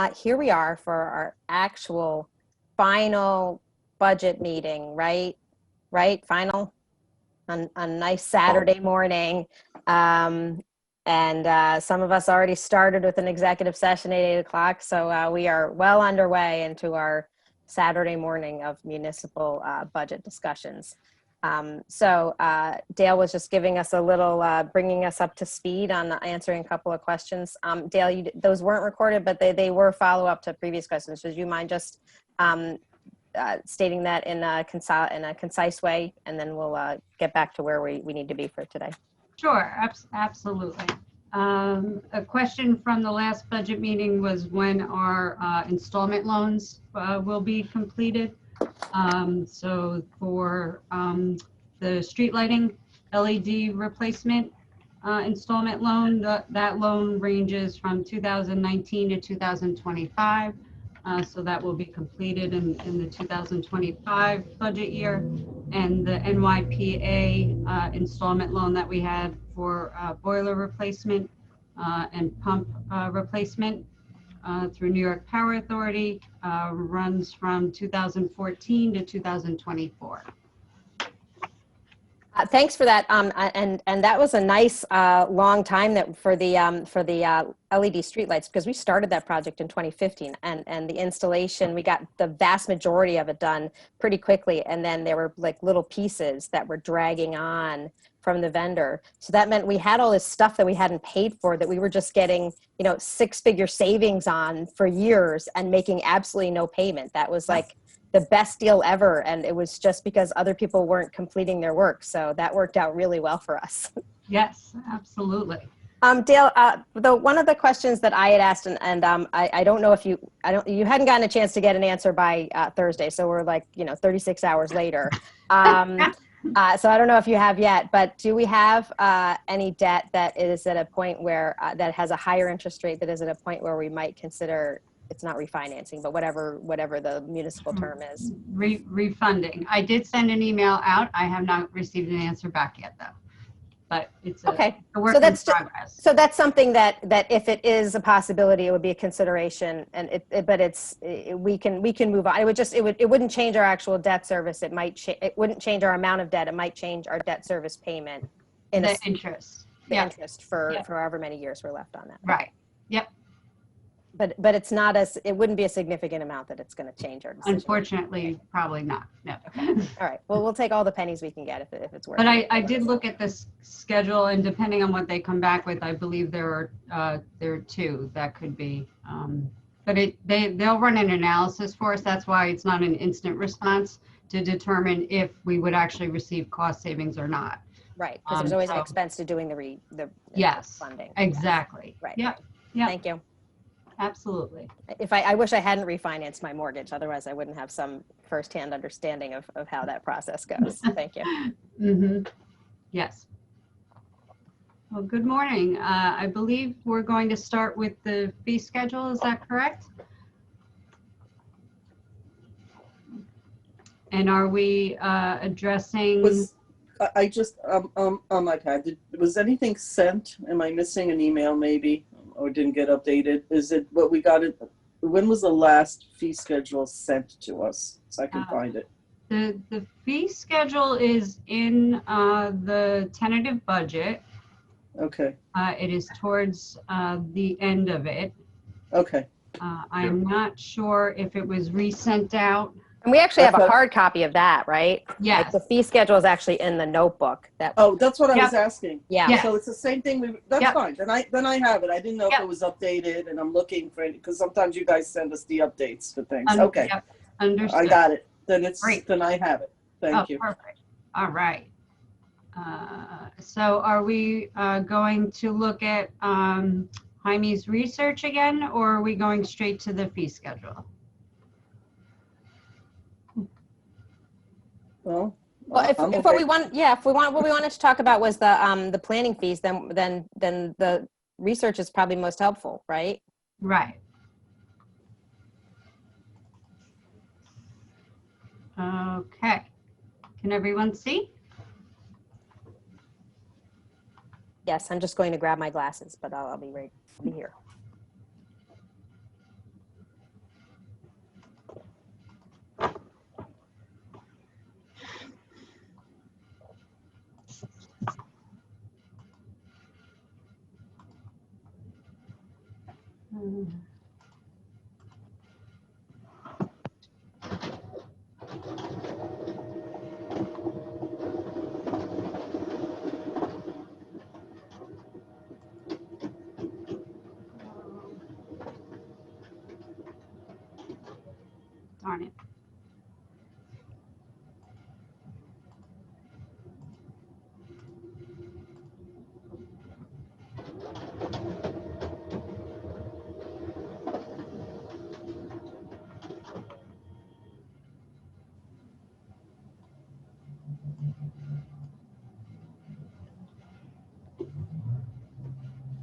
Here we are for our actual final budget meeting, right? Right, final on a nice Saturday morning. And some of us already started with an executive session at 8 o'clock. So we are well underway into our Saturday morning of municipal budget discussions. Dale was just giving us a little, bringing us up to speed on answering a couple of questions. Dale, those weren't recorded, but they were follow-up to previous questions. Would you mind just stating that in a concise way, and then we'll get back to where we need to be for today? Sure, absolutely. A question from the last budget meeting was when our installment loans will be completed. So for the street lighting LED replacement installment loan, that loan ranges from 2019 to 2025. So that will be completed in the 2025 budget year. And the NYPA installment loan that we had for boiler replacement and pump replacement through New York Power Authority runs from 2014 to 2024. Thanks for that. And that was a nice long time that for the LED streetlights, because we started that project in 2015, and the installation, we got the vast majority of it done pretty quickly, and then there were like little pieces that were dragging on from the vendor. So that meant we had all this stuff that we hadn't paid for that we were just getting, you know, six-figure savings on for years and making absolutely no payment. That was like the best deal ever, and it was just because other people weren't completing their work. So that worked out really well for us. Yes, absolutely. Dale, one of the questions that I had asked, and I don't know if you hadn't gotten a chance to get an answer by Thursday, so we're like, 36 hours later. So I don't know if you have yet, but do we have any debt that is at a point where that has a higher interest rate, that is at a point where we might consider, it's not refinancing, but whatever the municipal term is? Refunding. I did send an email out. I have not received an answer back yet, though. But it's a work in progress. So that's something that if it is a possibility, it would be a consideration, and we can move on. It wouldn't change our actual debt service. It wouldn't change our amount of debt. It might change our debt service payment in the interest. The interest for however many years we're left on that. Right. Yep. But it's not it wouldn't be a significant amount that it's going to change our decision. Unfortunately, probably not. No. Okay. All right. Well, we'll take all the pennies we can get if it's worth it. But I did look at this schedule, and depending on what they come back with, I believe there are two that could be. But they'll run an analysis for us. That's why it's not an instant response to determine if we would actually receive cost savings or not. Right, because there's always an expense to doing the funding. Exactly. Right. Yep. Thank you. Absolutely. I wish I hadn't refinanced my mortgage. Otherwise, I wouldn't have some firsthand understanding of how that process goes. Thank you. Mm-hmm. Yes. Well, good morning. I believe we're going to start with the fee schedule. Is that correct? And are we addressing? I just on my pad. Was anything sent? Am I missing an email maybe? Or didn't get updated? Is it what we got? When was the last fee schedule sent to us so I can find it? The fee schedule is in the tentative budget. Okay. It is towards the end of it. Okay. I'm not sure if it was resent out. And we actually have a hard copy of that, right? Yes. Like the fee schedule is actually in the notebook. That's what I was asking. Yeah. So it's the same thing. That's fine. Then I have it. I didn't know if it was updated, and I'm looking for it because sometimes you guys send us the updates for things. Okay. Yep. Understood. I got it. Then Great. Then I have it. Thank you. Perfect. All right. So are we going to look at Jaime's research again, or are we going straight to the fee schedule? Well, if what we wanted to talk about was the planning fees, then the research is probably most helpful, right? Right. Okay. Can everyone see? Yes, I'm just going to grab my glasses, but I'll be here. Darn it.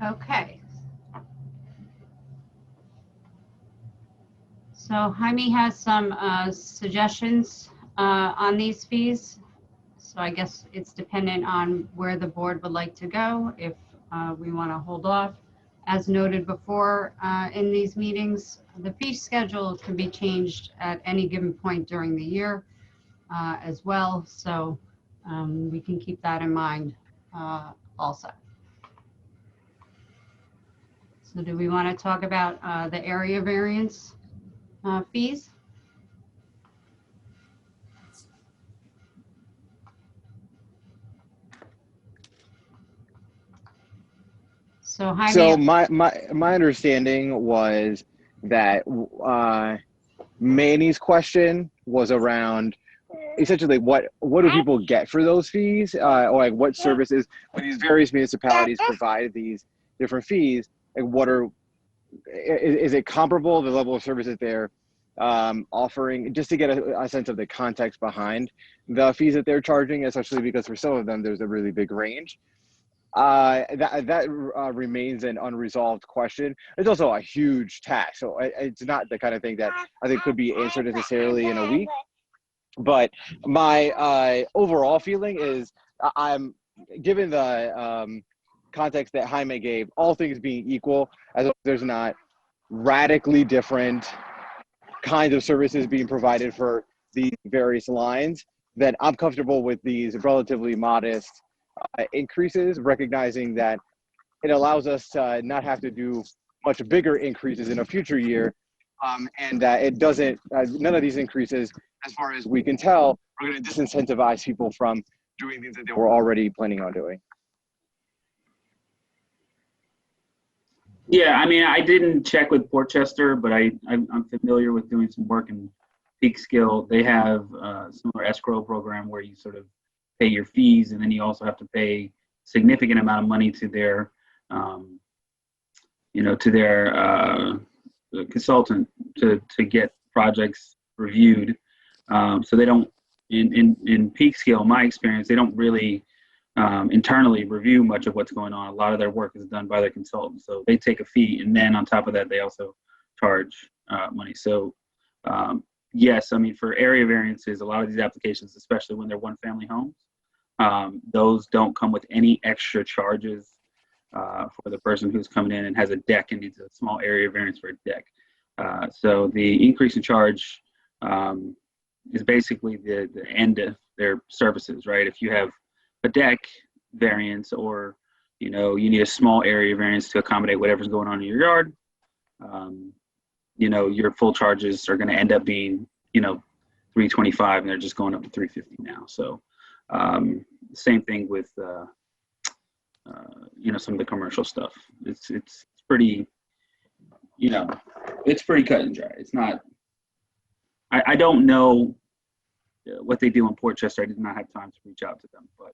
Okay. So Jaime has some suggestions on these fees. So I guess it's dependent on where the board would like to go, if we want to hold off. As noted before in these meetings, the fee schedule can be changed at any given point during the year as well. So we can keep that in mind also. So do we want to talk about the area variance fees? So Jaime. So my understanding was that Manny's question was around essentially what do people get for those fees, or like what services when these various municipalities provide these different fees, like what are is it comparable, the level of services they're offering, just to get a sense of the context behind the fees that they're charging, especially because for some of them there's a really big range. That remains an unresolved question. It's also a huge tax, so it's not the kind of thing that I think could be answered necessarily in a week. But my overall feeling is, I'm given the context that Jaime gave, all things being equal, as there's not radically different kinds of services being provided for these various lines, then I'm comfortable with these relatively modest increases, recognizing that it allows us to not have to do much bigger increases in a future year, and it doesn't, none of these increases, as far as we can tell, are going to disincentivize people from doing things that they were already planning on doing. Yeah, I mean, I didn't check with Portchester, but I'm familiar with doing some work in Peekskill. They have a similar escrow program where you sort of pay your fees, and then you also have to pay significant amount of money to their, consultant to get projects reviewed. So they don't, in Peekskill, my experience, they don't really internally review much of what's going on. A lot of their work is done by their consultants. So they take a fee, and then on top of that, they also charge money. So yes, I mean, for area variances, a lot of these applications, especially when they're one-family homes, those don't come with any extra charges for the person who's coming in and has a deck and needs a small area variance for a deck. So the increase in charge is basically the end of their services, right? If you have a deck variance, or you need a small area variance to accommodate whatever's going on in your yard, your full charges are going to end up being $325, and they're just going up to $350 now. So same thing with some of the commercial stuff. It's pretty it's pretty cut and dry. It's not. I don't know what they do in Portchester. I did not have time to reach out to them, but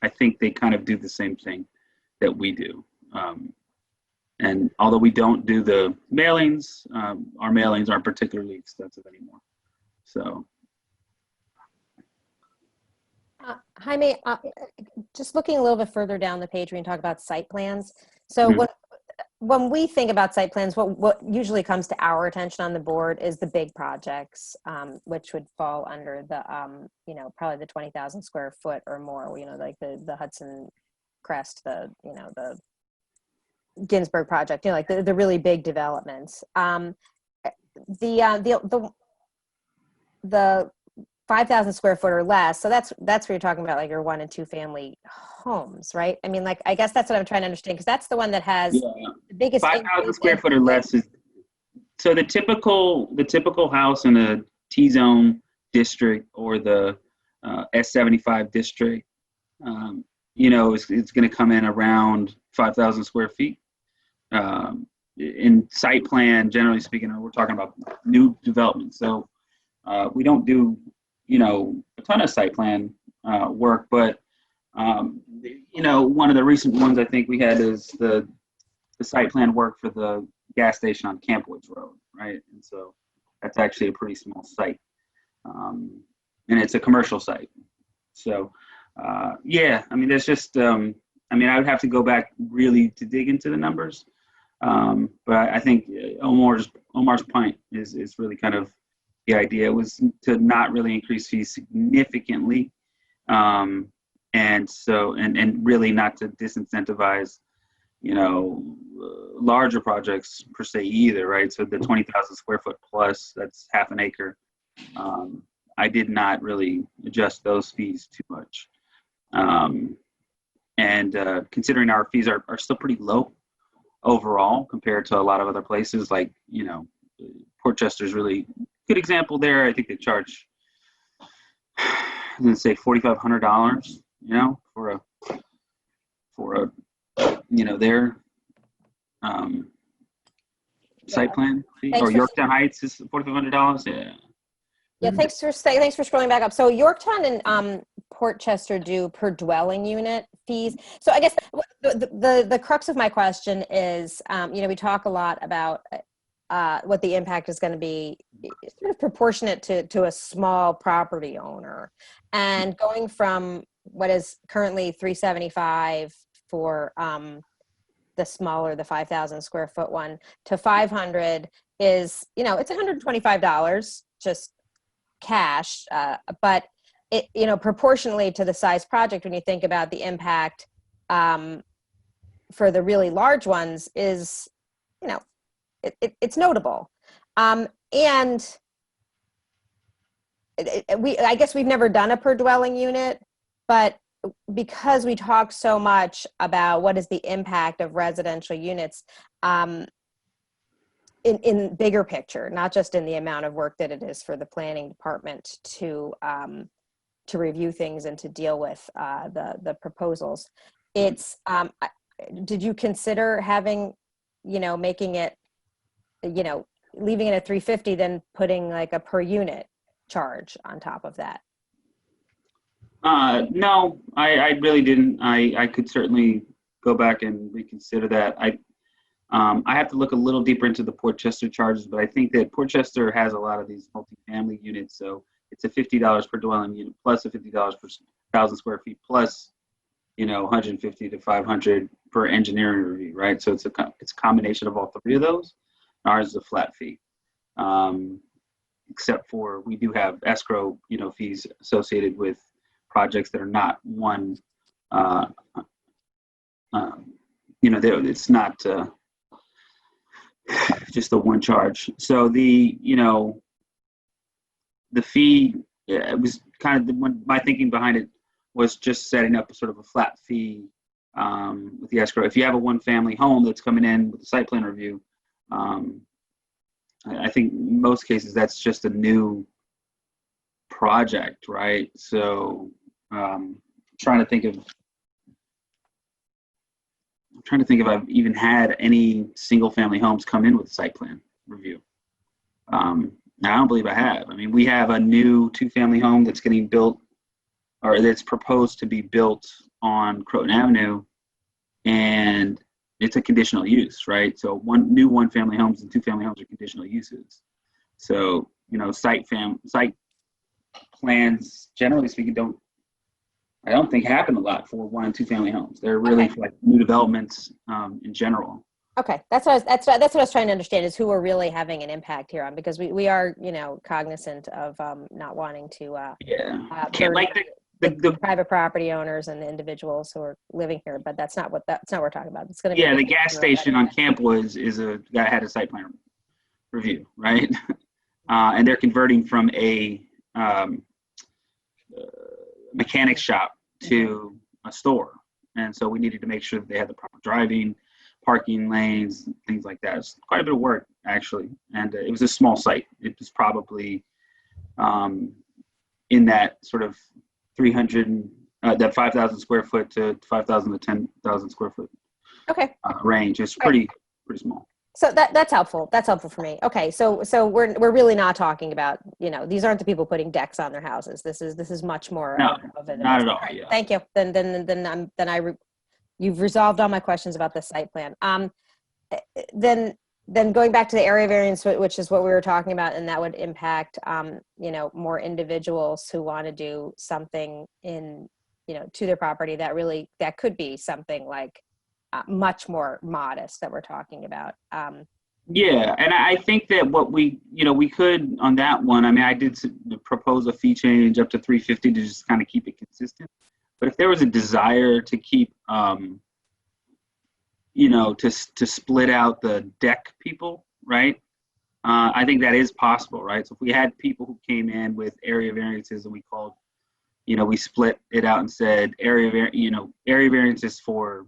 I think they kind of do the same thing that we do. And although we don't do the mailings, our mailings aren't particularly extensive anymore. So. Jaime, just looking a little bit further down the page, we can talk about site plans. So when we think about site plans, what usually comes to our attention on the board is the big projects, which would fall under the, probably the 20,000 square foot or more, like the Hudson Crest, the Ginsburg project, like the really big developments. The 5,000 square foot or less. So that's where you're talking about like your 1 and 2 family homes, right? I mean, like, I guess that's what I'm trying to understand, because that's the one that has Yeah. the biggest 5,000 square foot or less is, so the typical house in a T-zone district or the S75 district, it's going to come in around 5,000 square feet. In site plan, generally speaking, we're talking about new development. So we don't do, a ton of site plan work, but, one of the recent ones I think we had is the site plan work for the gas station on Camp Woods Road, right? And so that's actually a pretty small site. And it's a commercial site. So, there's just, I would have to go back really to dig into the numbers. But I think Omar's point is really kind of the idea, was to not really increase fees significantly. And really not to disincentivize, larger projects per se either, right? So the 20,000 square foot plus, that's half an acre. I did not really adjust those fees too much. Considering our fees are still pretty low overall compared to a lot of other places, like, Port Chester's really good example there. I think they charge, I'm going to say $4,500, for their site plan fee. Or Yorktown Heights is $4,500. Yeah. Yeah, thanks for scrolling back up. So Yorktown and Port Chester do per dwelling unit fees. So I guess the crux of my question is, we talk a lot about what the impact is going to be, sort of proportionate to a small property owner, and going from what is currently $375 for the 5,000 square foot one to $500 is, it's $125 just cash, but it, proportionally to the size project, when you think about the impact for the really large ones, is, it's notable. And I guess we've never done a per dwelling unit, but because we talk so much about what is the impact of residential units, in bigger picture, not just in the amount of work that it is for the planning department to review things and to deal with the proposals. It's did you consider having, making it, leaving it at $350, then putting like a per unit charge on top of that? No, I really didn't. I could certainly go back and reconsider that. I have to look a little deeper into the Port Chester charges, but I think that Port Chester has a lot of these multifamily units, so it's a $50 per dwelling unit plus a $50 per 1,000 square feet plus, $150 to $500 per engineering review, right? So it's a combination of all three of those. Ours is a flat fee, except for we do have escrow, fees associated with projects that are not one. It's not just the one charge. So the fee, it was kind of my thinking behind it was just setting up a sort of a flat fee with the escrow. If you have a one family home that's coming in with a site plan review, I think in most cases that's just a new project, right? So trying to think if I've even had any single family homes come in with a site plan review. I don't believe I have. I mean, we have a new 2-family home that's getting built, or that's proposed to be built on Croton Avenue, and it's a conditional use, right? So one family homes and 2-family homes are conditional uses. So, site plans, generally speaking, I don't think happen a lot for 1 and 2 family homes. They're really for like new developments in general. Okay, that's what I was trying to understand, is who we're really having an impact here on, because we are, cognizant of not wanting to the private property owners and the individuals who are living here, but that's not what we're talking about. It's going to be the gas station on Camp Woods had a site plan review, right? And they're converting from a mechanic shop to a store. And so we needed to make sure that they had the proper driving, parking lanes, things like that. It's quite a bit of work, actually. And it was a small site. It was probably in that sort of 300, that 5,000 square foot to 5,000 to 10,000 square foot range. It's pretty small. So that's helpful. That's helpful for me. Okay, so we're really not talking about, these aren't the people putting decks on their houses. This is much more of it. Not at all. Right, yeah. thank you. You've resolved all my questions about the site plan. Then going back to the area variance, which is what we were talking about, and that would impact more individuals who want to do something to their property that could be something like much more modest that we're talking about. Yeah, and I think that what we could on that one, I mean, I did propose a fee change up to 350 to just kind of keep it consistent. But if there was a desire to keep, to split out the deck people, right? I think that is possible, right? So if we had people who came in with area variances and we called, we split it out and said area variances for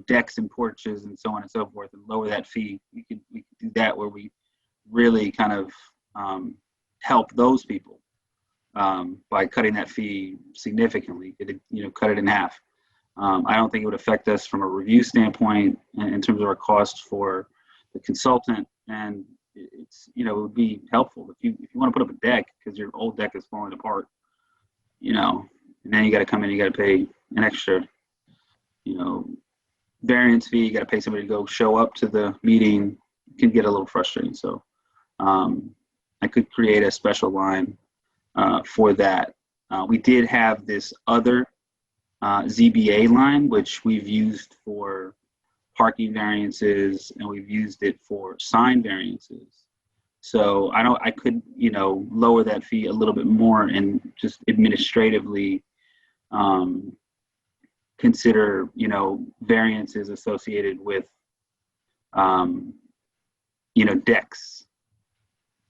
decks and porches and so on and so forth, and lower that fee. We could do that where we really kind of help those people by cutting that fee significantly. Cut it in half. I don't think it would affect us from a review standpoint in terms of our cost for the consultant, and it's it would be helpful if you want to put up a deck because your old deck is falling apart, and then you got to come in, you got to pay an extra, variance fee. You got to pay somebody to go show up to the meeting. It can get a little frustrating. So I could create a special line for that. We did have this other ZBA line, which we've used for parking variances, and we've used it for sign variances. So I could, lower that fee a little bit more and just administratively consider, variances associated with, decks,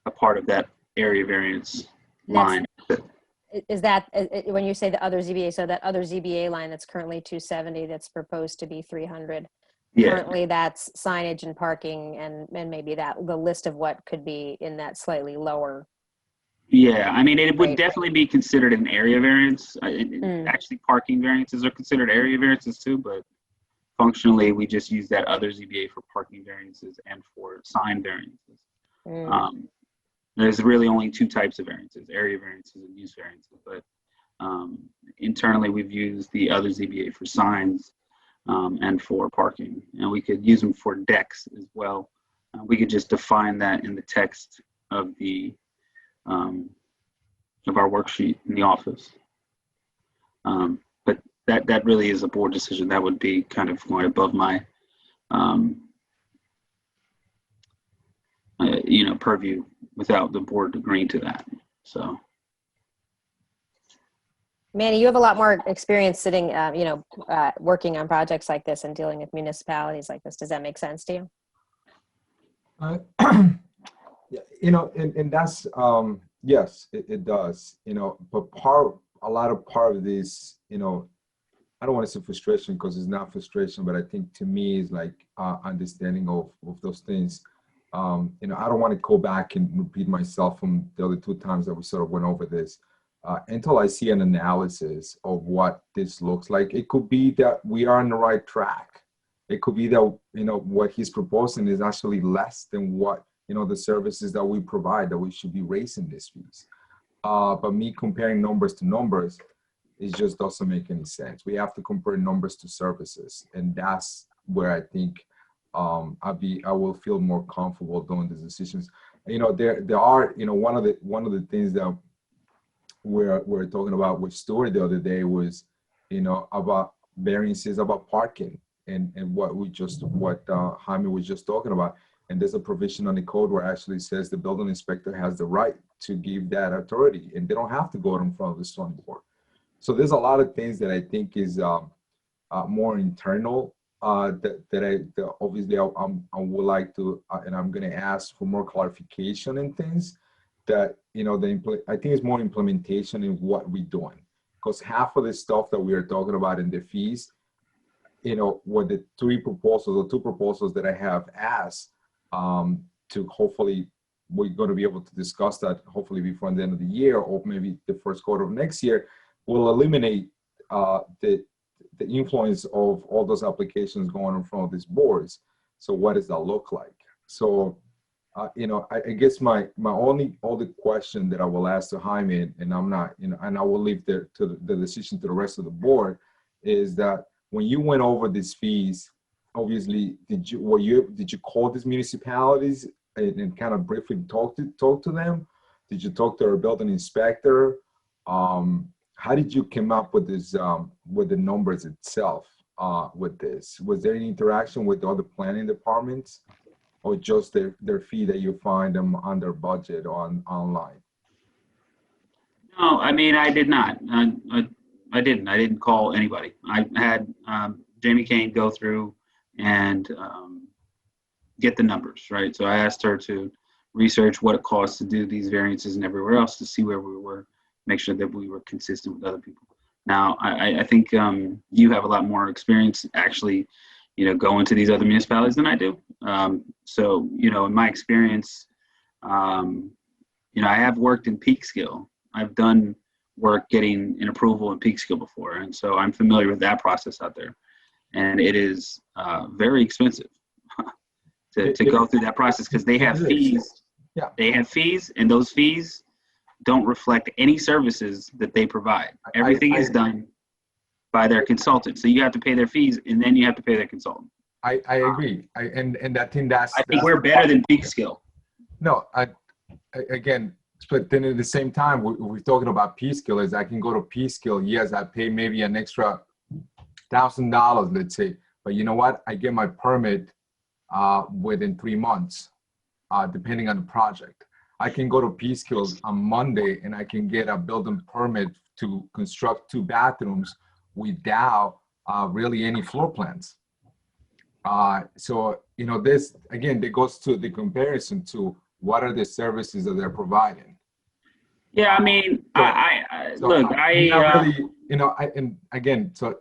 a part of that area variance line. Is that when you say the other ZBA? So that other ZBA line that's currently 270, that's proposed to be 300. Yeah. Currently, that's signage and parking, and maybe that the list of what could be in that slightly lower. Yeah, I mean, it would Right. definitely be considered an area variance. Actually, parking variances are considered area variances too, but functionally, we just use that other ZBA for parking variances and for sign variances. There's really only two types of variances: area variances and use variances. But internally, we've used the other ZBA for signs and for parking, and we could use them for decks as well. We could just define that in the text of our worksheet in the office. But that really is a board decision. That would be kind of going above my purview without the board agreeing to that. So Manny, you have a lot more experience sitting, working on projects like this and dealing with municipalities like this. Does that make sense to you? And that's, yes, it does, but a lot of this, I don't want to say frustration because it's not frustration, but I think to me is like understanding of those things. I don't want to go back and repeat myself from the other two times that we sort of went over this until I see an analysis of what this looks like. It could be that we are on the right track. It could be that, what he's proposing is actually less than what, the services that we provide, that we should be raising these fees. But me comparing numbers to numbers, it just doesn't make any sense. We have to compare numbers to services. And that's where I think I will feel more comfortable doing these decisions. There are, one of the things that we're talking about with Stuart the other day was, about variances about parking and what Jaime was just talking about. And there's a provision on the code where it actually says the building inspector has the right to give that authority, and they don't have to go in front of the zoning board. So there's a lot of things that I think is more internal that obviously I would like to, and I'm going to ask for more clarification in things that, I think it's more implementation in what we're doing. because half of the stuff that we are talking about in the fees, you know, with the three proposals or two proposals that I have asked, to hopefully, we're going to be able to discuss that hopefully before the end of the year or maybe the first quarter of next year, will eliminate the influence of all those applications going in front of these boards. So what does that look like? So, you know, I guess my only question that I will ask to Jaime, and I'm not, you know, and I will leave the decision to the rest of the board, is that when you went over these fees, obviously, did you call these municipalities and kind of briefly talk to them? Did you talk to our building inspector? How did you come up with this with the numbers itself with this? Was there any interaction with the other planning departments, or just their fee that you find them under budget online? No, I mean, I did not. I didn't call anybody. I had Jamie Kane go through and get the numbers, right? So I asked her to research what it costs to do these variances and everywhere else to see where we were, make sure that we were consistent with other people. Now, I think you have a lot more experience actually, you know, going to these other municipalities than I do. So, you know, in my experience, you know, I have worked in Peekskill. I've done work getting an approval in Peekskill before, and so I'm familiar with that process out there. And it is very expensive to go through that process because they have fees. Yeah. They have fees, and those fees don't reflect any services that they provide. Everything is done by their consultant. So you have to pay their fees, and then you have to pay their consultant. I agree. And I think I think we're better than Peekskill. No, again, but then at the same time, we're talking about Peekskill. Is I can go to Peekskill. Yes, I pay maybe an extra $1,000, let's say. But you know what? I get my permit within 3 months, depending on the project. I can go to Peekskill on Monday and I can get a building permit to construct 2 bathrooms without really any floor plans. So, you know, this, again, that goes to the comparison to what are the services that they're providing. Yeah, I mean, really, you know, and again, so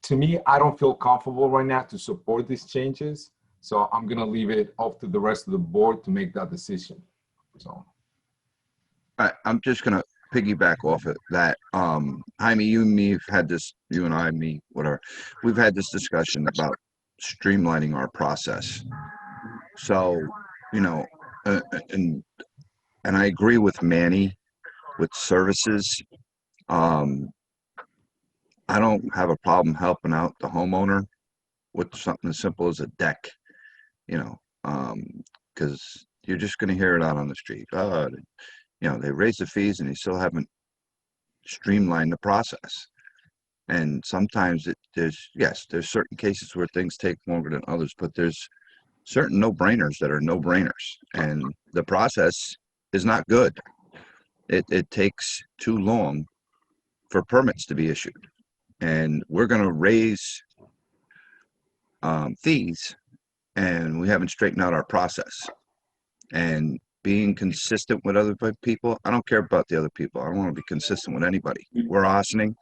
to me, I don't feel comfortable right now to support these changes. So I'm going to leave it up to the rest of the board to make that decision. So I'm just going to piggyback off of that. Jaime, you and me have had this, you and I, me, whatever. We've had this discussion about streamlining our process. So, you know, and I agree with Manny with services. I don't have a problem helping out the homeowner with something as simple as a deck, you know, because you're just going to hear it out on the street. You know, they raise the fees and they still haven't streamlined the process. And sometimes there's certain cases where things take longer than others, but there's certain no-brainers that are no-brainers, and the process is not good. It takes too long for permits to be issued, and we're going to raise fees, and we haven't straightened out our process. And being consistent with other people, I don't care about the other people. I don't want to be consistent with anybody. We're Austining,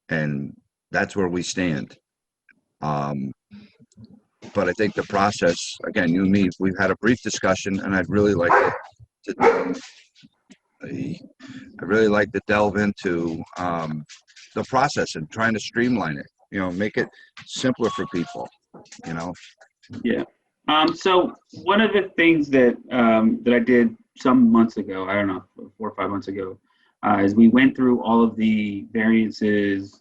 and that's where we stand. But I think the process, again, you and me, we've had a brief discussion, and I'd really like to delve into the process and trying to streamline it, you know, make it simpler for people, you know. Yeah. So one of the things that that I did some months ago, I don't know, 4 or 5 months ago, is we went through all of the variances,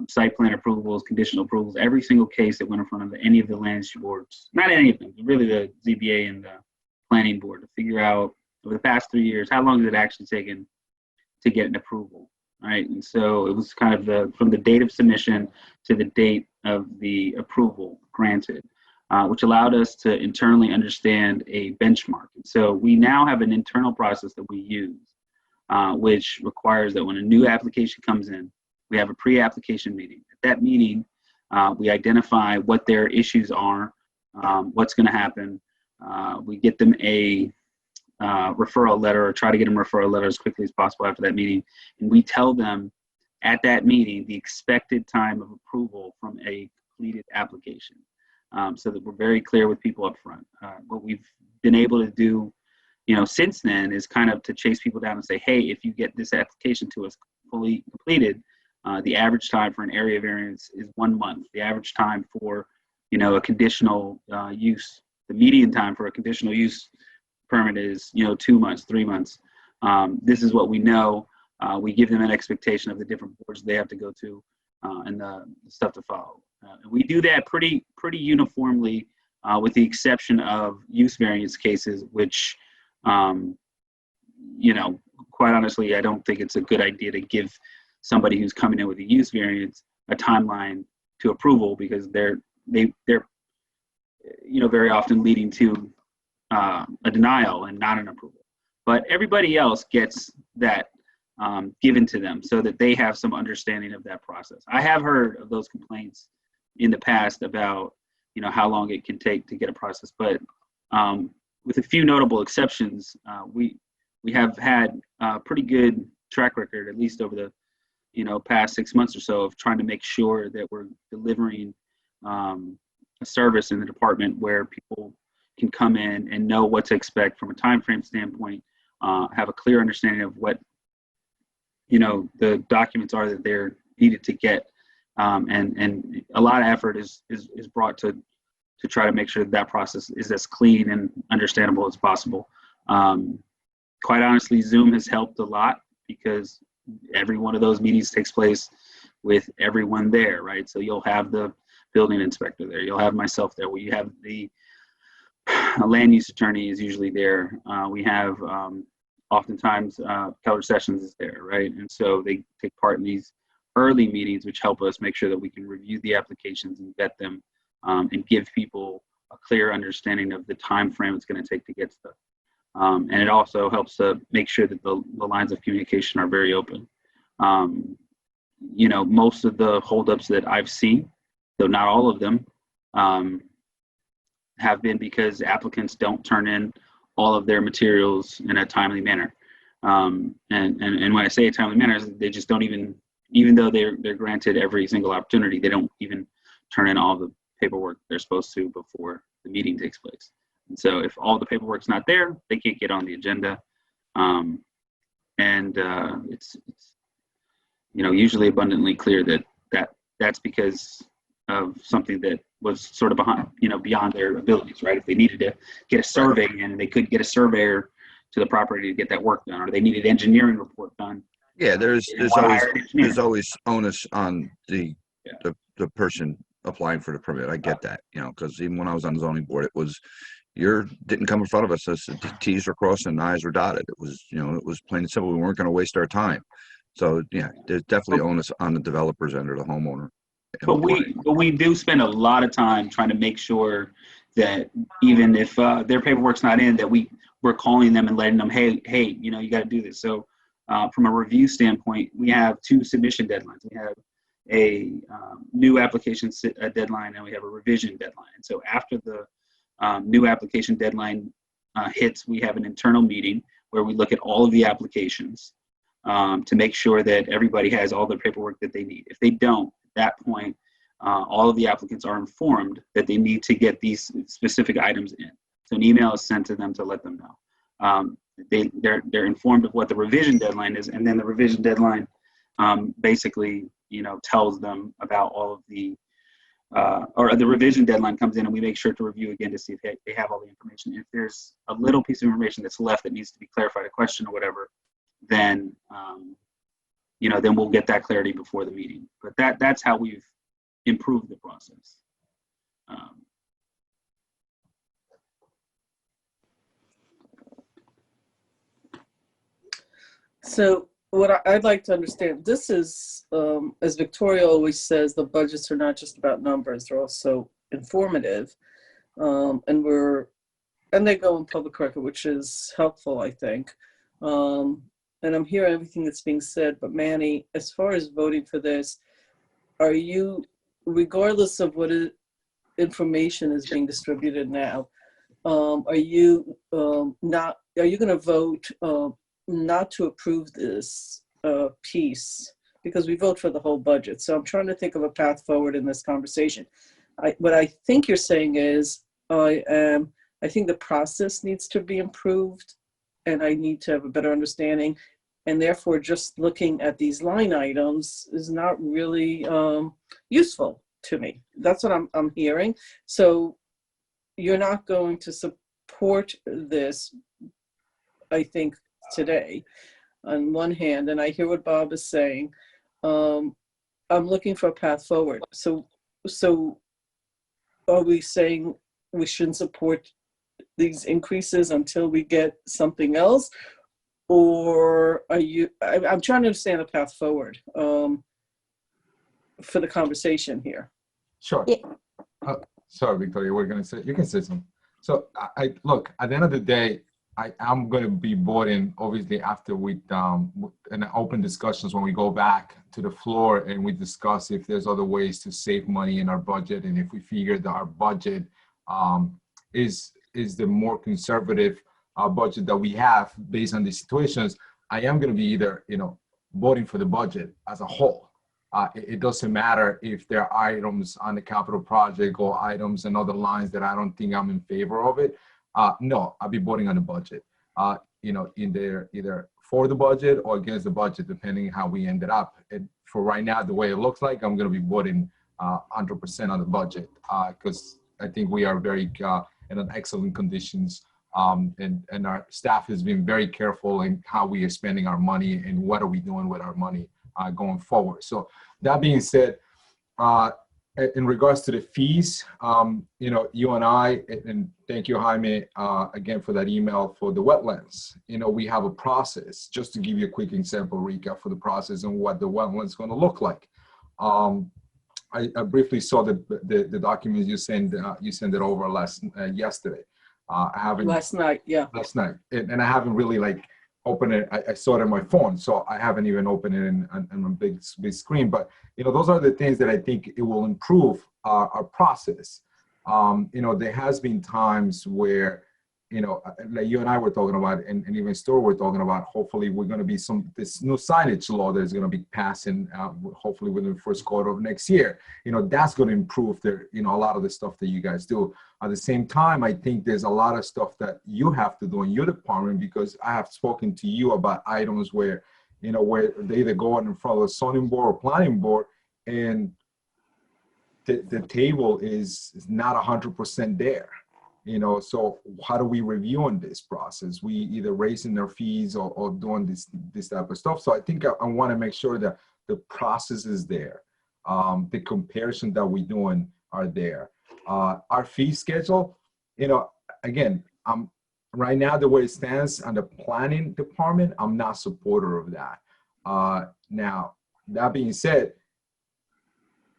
site plan approvals, conditional approvals, every single case that went in front of any of the land use boards, not any of them, but really the ZBA and the planning board, to figure out over the past 3 years, how long has it actually taken to get an approval, right? And so it was kind of from the date of submission to the date of the approval granted, which allowed us to internally understand a benchmark. And so we now have an internal process that we use, which requires that when a new application comes in, we have a pre-application meeting. At that meeting, we identify what their issues are, what's going to happen. We get them a referral letter, or try to get them a referral letter as quickly as possible after that meeting. And we tell them at that meeting the expected time of approval from a completed application, so that we're very clear with people up front. What we've been able to do, since then is kind of to chase people down and say, hey, if you get this application to us fully completed, the average time for an area variance is 1 month. The average time for, a conditional use, the median time for a conditional use permit is, 2 months, 3 months. This is what we know. We give them an expectation of the different boards they have to go to and the stuff to follow. And we do that pretty uniformly, with the exception of use variance cases, which, quite honestly, I don't think it's a good idea to give somebody who's coming in with a use variance a timeline to approval, because they're very often leading to a denial and not an approval. But everybody else gets that given to them so that they have some understanding of that process. I have heard of those complaints in the past about, how long it can take to get a process, but with a few notable exceptions, we have had a pretty good track record, at least over the past 6 months or so, of trying to make sure that we're delivering a service in the department where people can come in and know what to expect from a time frame standpoint, have a clear understanding of what the documents are that they're needed to get, and a lot of effort is brought to try to make sure that process is as clean and understandable as possible. Quite honestly, Zoom has helped a lot because every one of those meetings takes place with everyone there, right? So you'll have the building inspector there, you'll have myself there, you have the land use attorney is usually there. We have oftentimes Keller Sessions is there, right? And so they take part in these early meetings, which help us make sure that we can review the applications and vet them, and give people a clear understanding of the time frame it's going to take to get stuff. And it also helps to make sure that the lines of communication are very open. Most of the holdups that I've seen, though not all of them, have been because applicants don't turn in all of their materials in a timely manner. And when I say a timely manner, they just don't even though they're granted every single opportunity, they don't even turn in all the paperwork they're supposed to before the meeting takes place. And so if all the paperwork's not there, they can't get on the agenda. It's usually abundantly clear that's because of something that was sort of beyond their abilities, right? If they needed to get a survey and they couldn't get a surveyor to the property to get that work done, or they needed engineering report done. Yeah, there's always onus on the person applying for the permit. I get that, because even when I was on the zoning board, it was didn't come in front of us as the T's were crossed and I's were dotted. It was, it was plain and simple. We weren't going to waste our time. So yeah, there's definitely onus on the developers and or the homeowner. But we do spend a lot of time trying to make sure that even if their paperwork's not in, that we're calling them and letting them, hey, you got to do this. So from a review standpoint, we have 2 submission deadlines. We have a new application deadline, and we have a revision deadline. And so after the new application deadline hits, we have an internal meeting where we look at all of the applications to make sure that everybody has all the paperwork that they need. If they don't, at that point, all of the applicants are informed that they need to get these specific items in. So an email is sent to them to let them know. They're informed of what the revision deadline is, and then the revision deadline basically tells them about all of the or the revision deadline comes in, and we make sure to review again to see if they have all the information. If there's a little piece of information that's left that needs to be clarified, a question or whatever, then then we'll get that clarity before the meeting. But that's how we've improved the process. So what I'd like to understand, this is, as Victoria always says, the budgets are not just about numbers, they're also informative. And they go in public record, which is helpful, I think. And I'm hearing everything that's being said, but Manny, as far as voting for this, are you, regardless of what information is being distributed now, are you going to vote not to approve this piece because we vote for the whole budget. So I'm trying to think of a path forward in this conversation. What I think you're saying is, I think the process needs to be improved, and I need to have a better understanding. And therefore, just looking at these line items is not really useful to me. That's what I'm hearing. So you're not going to support this, I think, today, on one hand, and I hear what Bob is saying. I'm looking for a path forward. So are we saying we shouldn't support these increases until we get something else? Or are you, I'm trying to understand a path forward for the conversation here. Sure. Yeah. Sorry, Victoria, we're gonna say, you can say something. So I look, at the end of the day, I'm going to be voting, obviously, after we, in open discussions, when we go back to the floor and we discuss if there's other ways to save money in our budget, and if we figure that our budget is the more conservative budget that we have based on these situations, I am going to be either, voting for the budget as a whole. It doesn't matter if there are items on the capital project or items and other lines that I don't think I'm in favor of it. No, I'll be voting on the budget, either for the budget or against the budget, depending how we ended up. And for right now, the way it looks like, I'm going to be voting 100% on the budget because I think we are very in an excellent conditions. And our staff has been very careful in how we are spending our money and what are we doing with our money going forward. So that being said, in regards to the fees, you and I, and thank you, Jaime, again for that email for the wetlands. We have a process, just to give you a quick example, Rika, for the process and what the wetlands is going to look like. I briefly saw the documents you sent it over yesterday. I haven't Last night, yeah. Last night, and I haven't really opened it. I saw it on my phone, so I haven't even opened it on a big screen. But those are the things that I think it will improve our process. There has been times where like you and I were talking about, and even Stuart were talking about. Hopefully, we're going to be this new signage law that is going to be passing. Hopefully, within the first quarter of next year. That's going to improve a lot of the stuff that you guys do. At the same time, I think there's a lot of stuff that you have to do in your department, because I have spoken to you about items where where they either go in front of the zoning board or planning board, and the table is not 100% there. So how do we review on this process? We either raising their fees or doing this type of stuff. So I think I want to make sure that the process is there. The comparison that we're doing are there. Our fee schedule, again, right now the way it stands on the planning department, I'm not supporter of that. Now, that being said,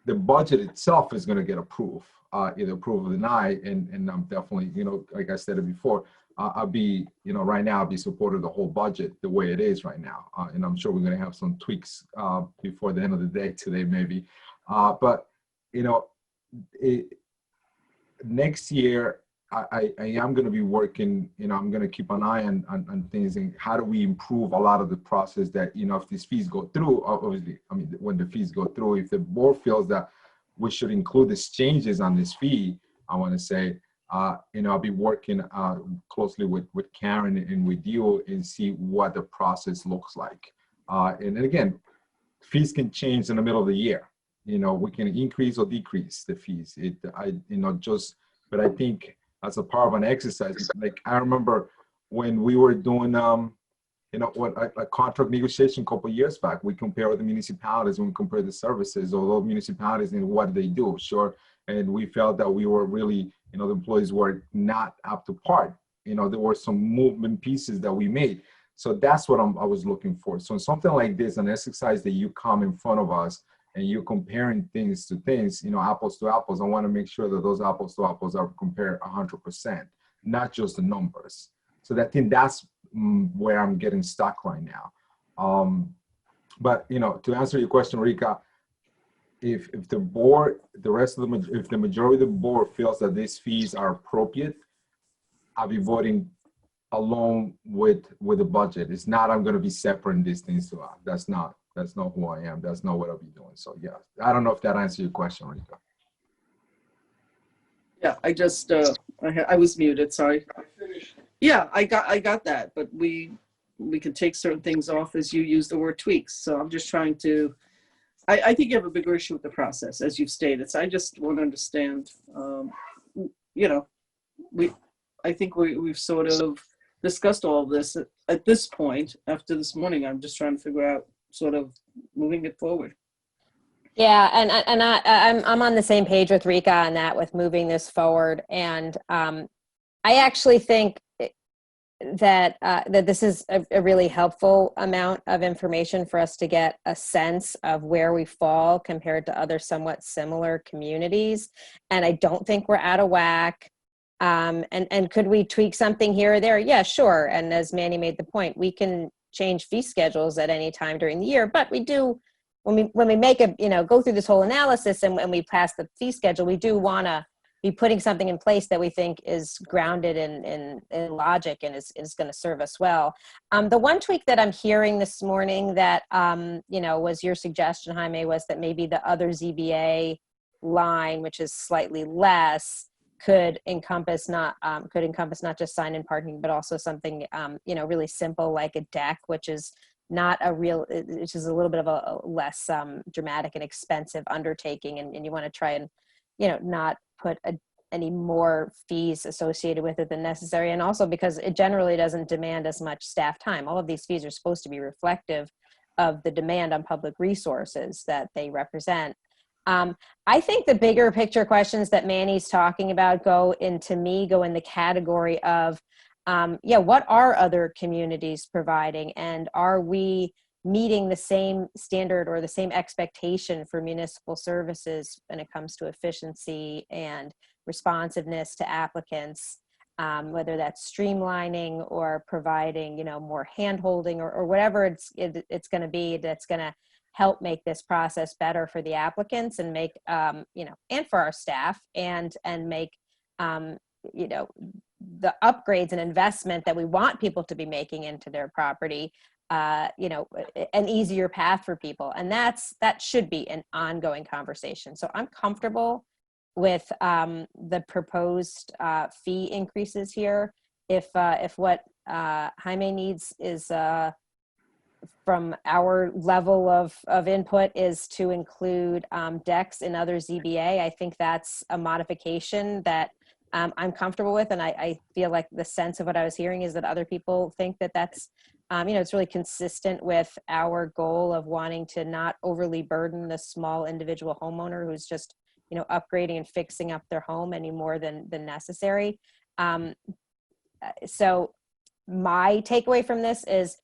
the budget itself is going to get approved. Either approve or deny, and I'm definitely, like I said it before, I'll be, right now I'll be supportive of the whole budget the way it is right now, and I'm sure we're going to have some tweaks before the end of the day today, maybe. But next year I am going to be working. I'm going to keep an eye on things and how do we improve a lot of the process that if these fees go through. Obviously, when the fees go through, if the board feels that we should include these changes on this fee, I want to say, I'll be working closely with Karen and with you and see what the process looks like. And again, fees can change in the middle of the year. We can increase or decrease the fees. But I think as a part of an exercise, like I remember when we were doing, a contract negotiation a couple of years back, we compare with the municipalities and we compare the services of those municipalities and what they do, sure. And we felt that we were really, the employees were not up to par. There were some movement pieces that we made. So that's what I was looking for. So something like this, an exercise that you come in front of us and you're comparing things to things, apples to apples, I want to make sure that those apples to apples are compared 100%, not just the numbers. So I think that's where I'm getting stuck right now. But to answer your question, Rika, if the board, if the majority of the board feels that these fees are appropriate, I'll be voting along with the budget. It's not I'm going to be separating these things to that's not That's not who I am. That's not what I'll be doing. So yeah, I don't know if that answers your question, Rika. Yeah, I just I was muted. Sorry. Yeah, I got that, but we can take certain things off as you use the word tweaks. So I'm just trying to. I think you have a bigger issue with the process, as you've stated. So I just want to understand. You know, I think we've sort of discussed all of this at this point. After this morning, I'm just trying to figure out sort of moving it forward. Yeah, and I'm on the same page with Rika on that, with moving this forward. And I actually think that that this is a really helpful amount of information for us to get a sense of where we fall compared to other somewhat similar communities. And I don't think we're out of whack. And could we tweak something here or there? Yeah, sure. And as Manny made the point, we can change fee schedules at any time during the year, but we do, when we make a, go through this whole analysis and when we pass the fee schedule, we do want to be putting something in place that we think is grounded in logic and is going to serve us well. The one tweak that I'm hearing this morning that, was your suggestion, Jaime, was that maybe the other ZBA line, which is slightly less, could encompass not just sign-in parking, but also something, really simple like a deck, which is not a real, which is a little bit of a less dramatic and expensive undertaking. And you want to try and, not put any more fees associated with it than necessary. And also because it generally doesn't demand as much staff time. All of these fees are supposed to be reflective of the demand on public resources that they represent. I think the bigger picture questions that Manny's talking about go in the category of, what are other communities providing, and are we meeting the same standard or the same expectation for municipal services when it comes to efficiency and responsiveness to applicants, whether that's streamlining or providing, more hand-holding or whatever it's going to be that's going to help make this process better for the applicants and make, and for our staff and make, the upgrades and investment that we want people to be making into their property, an easier path for people. And that should be an ongoing conversation. So I'm comfortable with the proposed fee increases here. If what Jaime needs is from our level of input is to include decks in other ZBA, I think that's a modification that I'm comfortable with. And I feel like the sense of what I was hearing is that other people think that that's, it's really consistent with our goal of wanting to not overly burden the small individual homeowner who's just, upgrading and fixing up their home any more than necessary. So my takeaway from this is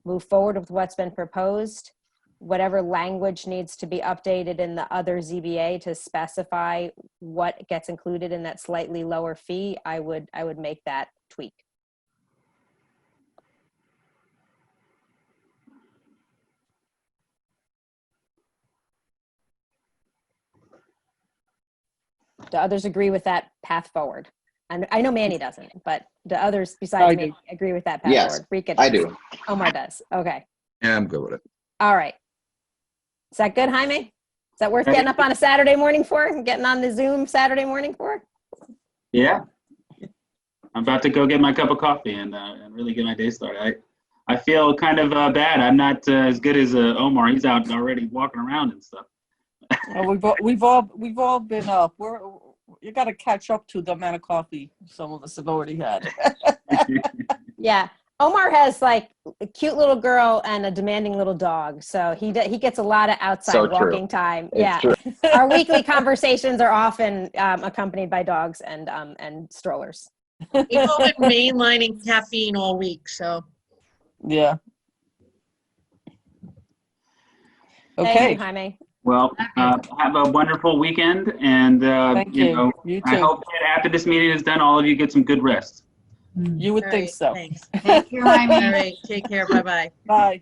move forward with what's been proposed. Whatever language needs to be updated in the other ZBA to specify what gets included in that slightly lower fee, I would make that tweak. Do others agree with that path forward? And I know Manny doesn't, but do others besides me agree with that path forward? Rika does. I do. Omar does. Okay. Yeah, I'm good with it. All right. Is that good, Jaime? Is that worth getting up on a Saturday morning for? Getting on the Zoom Saturday morning for? Yeah. I'm about to go get my cup of coffee and really get my day started. I feel kind of bad. I'm not as good as Omar. He's out already walking around and stuff. We've all been up. You got to catch up to the amount of coffee some of us have already had. Yeah. Omar has like a cute little girl and a demanding little dog. So he gets a lot of outside walking time. Yeah. Our weekly conversations are often accompanied by dogs and strollers. We've all been mainlining caffeine all week, so. Yeah. Okay. Thank you, Jaime. Well, have a wonderful weekend, and Thank you. You too. I hope that after this meeting is done, all of you get some good rest. You would think so. Thanks. Thank you, Jaime. All right, take care. Bye-bye. Bye.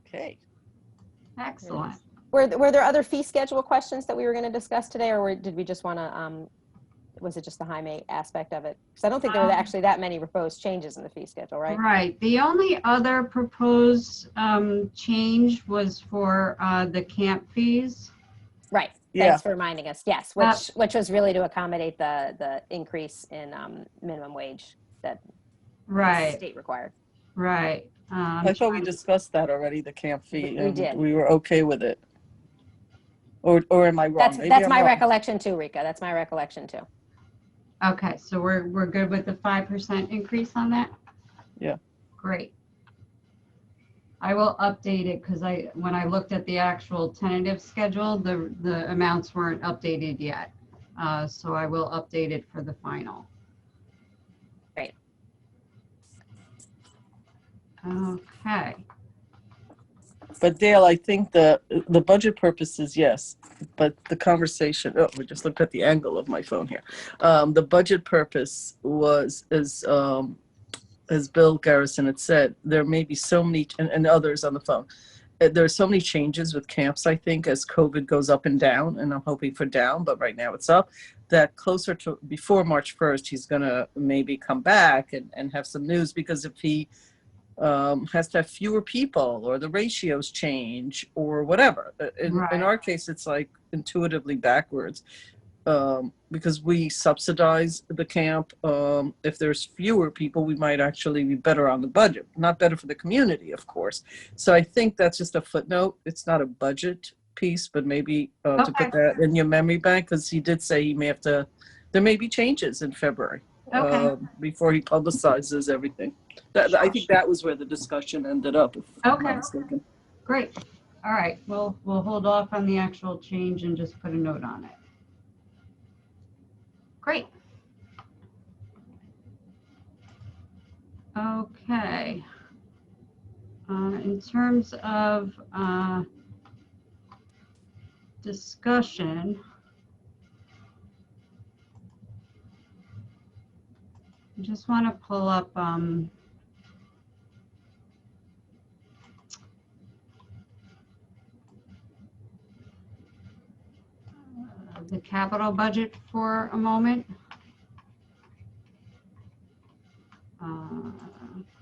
Okay. Excellent. Were there other fee schedule questions that we were going to discuss today, or did we just want to was it just the Jaime aspect of it? Because I don't think there were actually that many proposed changes in the fee schedule, right? Right. The only other proposed change was for the camp fees. Right. Yeah. Thanks for reminding us. Yes, which was really to accommodate the increase in minimum wage that the Right. state required. Right. I thought we discussed that already, the camp fee. We did. We were okay with it. Or am I wrong? Maybe That's I'm my wrong. recollection too, Rika. That's my recollection too. Okay, so we're good with the 5% increase on that? Yeah. Great. I will update it because when I looked at the actual tentative schedule, the amounts weren't updated yet. So I will update it for the final. Great. Okay. But Dale, I think the budget purposes, yes, but the conversation, oh, we just looked at the angle of my phone here. The budget purpose was, as Bill Garrison had said, there may be so many, and others on the phone, there are so many changes with camps, I think, as COVID goes up and down, and I'm hoping for down, but right now it's up, that closer to, before March 1st, he's gonna maybe come back and have some news, because if he has to have fewer people or the ratios change or whatever. In Right. our case, it's like intuitively backwards, because we subsidize the camp. If there's fewer people, we might actually be better on the budget. Not better for the community, of course. So I think that's just a footnote. It's not a budget piece, but maybe to put that in your memory bank, because he did say he may have to, there may be changes in February. Okay. Before he publicizes everything. I think that was where the discussion ended up, if I'm not mistaken. Great. All right. We'll hold off on the actual change and just put a note on it. Great. Okay. In terms of discussion, I just want to pull up the capital budget for a moment.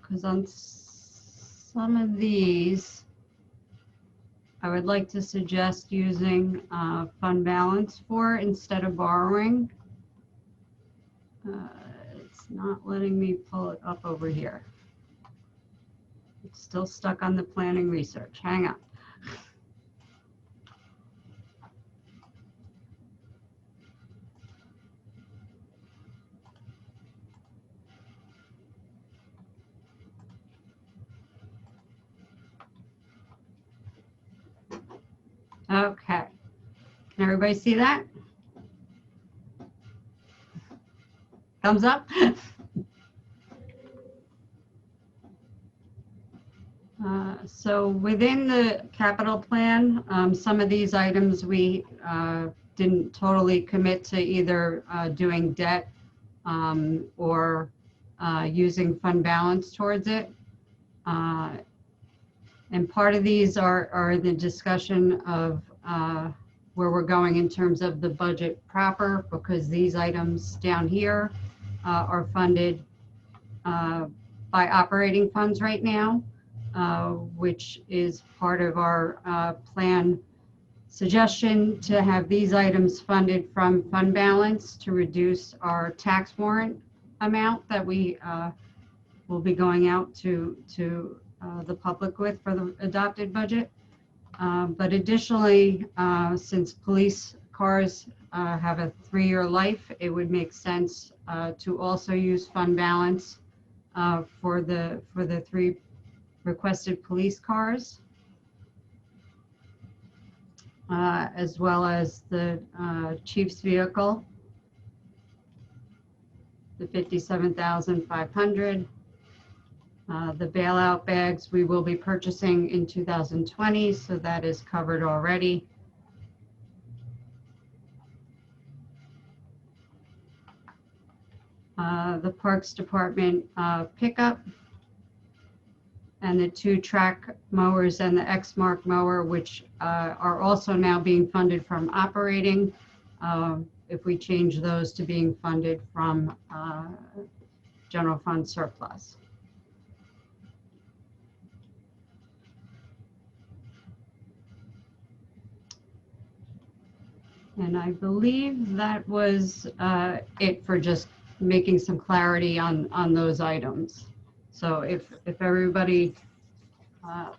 Because on some of these, I would like to suggest using fund balance for instead of borrowing. It's not letting me pull it up over here. It's still stuck on the planning research. Hang on. Okay. Can everybody see that? Thumbs up? So within the capital plan, some of these items we didn't totally commit to either doing debt or using fund balance towards it. And part of these are the discussion of where we're going in terms of the budget proper, because these items down here are funded by operating funds right now, which is part of our plan suggestion to have these items funded from fund balance to reduce our tax warrant amount that we will be going out to the public with for the adopted budget. But additionally, since police cars have a 3-year life, it would make sense to also use fund balance for the 3 requested police cars, as well as the chief's vehicle, the $57,500. The bailout bags we will be purchasing in 2020, so that is covered already. The Parks Department pickup and the 2 track mowers and the Exmark mower, which are also now being funded from operating. if we change those to being funded from general fund surplus. And I believe that was it for just making some clarity on those items. So if everybody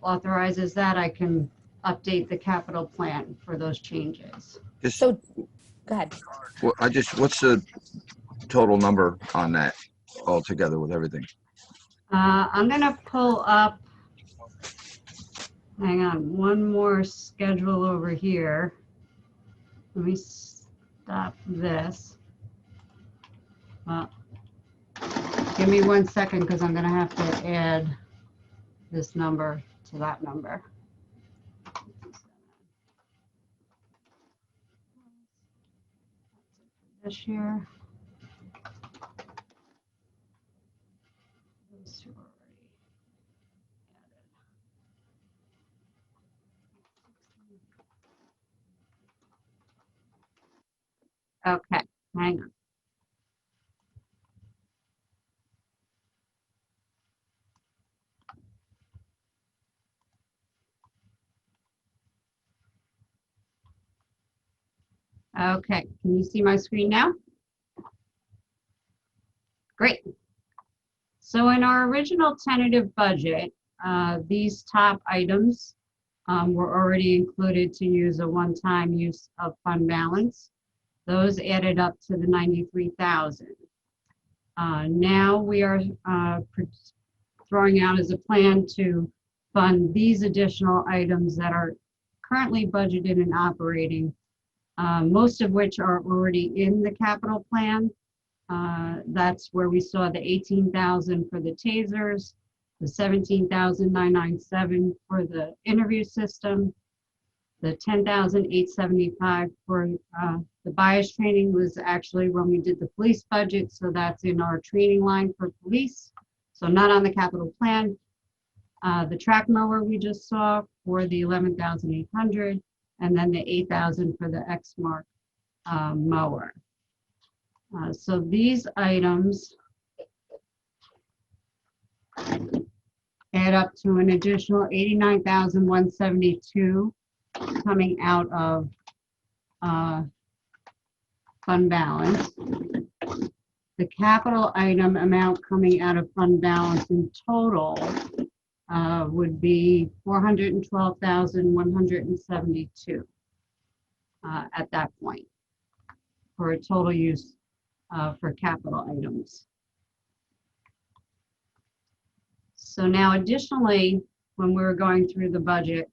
authorizes that, I can update the capital plan for those changes. Just, So, go ahead. well, what's the total number on that altogether with everything? I'm gonna pull up, hang on, one more schedule over here. Let me stop this. Give me 1 second because I'm gonna have to add this number to that number. This year. Those two are already added. Okay, hang on. Okay, can you see my screen now? Great. So in our original tentative budget, these top items were already included to use a one-time use of fund balance. Those added up to the 93,000. Now we are throwing out as a plan to fund these additional items that are currently budgeted and operating, most of which are already in the capital plan. That's where we saw the 18,000 for the tasers, the 17,997 for the interview system, the 10,875 for the bias training was actually when we did the police budget, so that's in our training line for police, so not on the capital plan. The track mower we just saw for the 11,800, and then the 8,000 for the X-Mark mower. So these items add up to an additional 89,172 coming out of fund balance. The capital item amount coming out of fund balance in total would be 412,172 at that point for a total use for capital items. So now additionally, when we were going through the budget,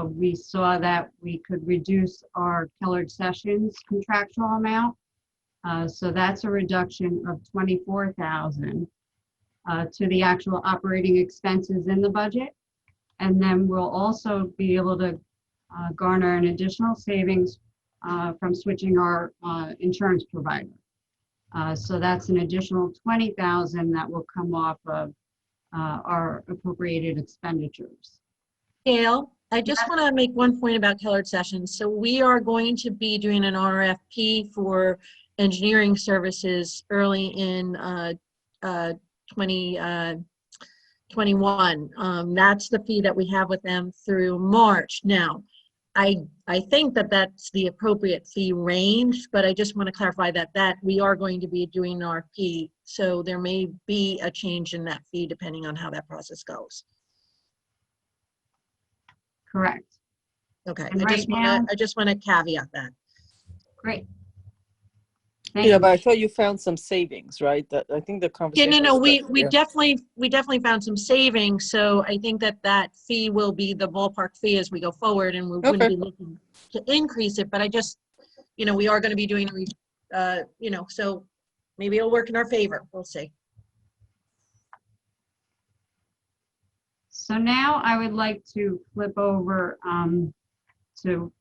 we saw that we could reduce our Kellogg Sessions contractual amount. So that's a reduction of 24,000 to the actual operating expenses in the budget. And then we'll also be able to garner an additional savings from switching our insurance provider. So that's an additional 20,000 that will come off of our appropriated expenditures. Gail, I just want to make one point about Kellogg Sessions. So we are going to be doing an RFP for engineering services early in 2021. That's the fee that we have with them through March. Now, I think that that's the appropriate fee range, but I just want to clarify that we are going to be doing an RFP, so there may be a change in that fee depending on how that process goes. Correct. Okay, And I just want to caveat that. Great. Thank Yeah, you. but I thought you found some savings, right? That I think the Yeah, conversation. no, was we that- definitely found some savings. So I think that fee will be the ballpark fee as we go forward, and we wouldn't Okay. be looking to increase it. But I just, we are going to be doing, so maybe it'll work in our favor. We'll see. So now I would like to flip over to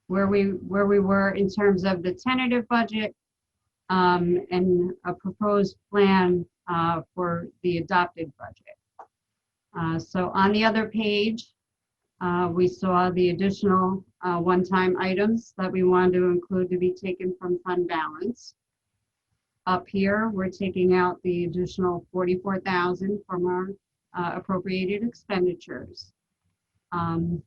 where we were in terms of the tentative budget and a proposed plan for the adopted budget. So on the other page, We saw the additional one-time items that we wanted to include to be taken from fund balance. Up here, we're taking out the additional 44,000 from our appropriated expenditures. An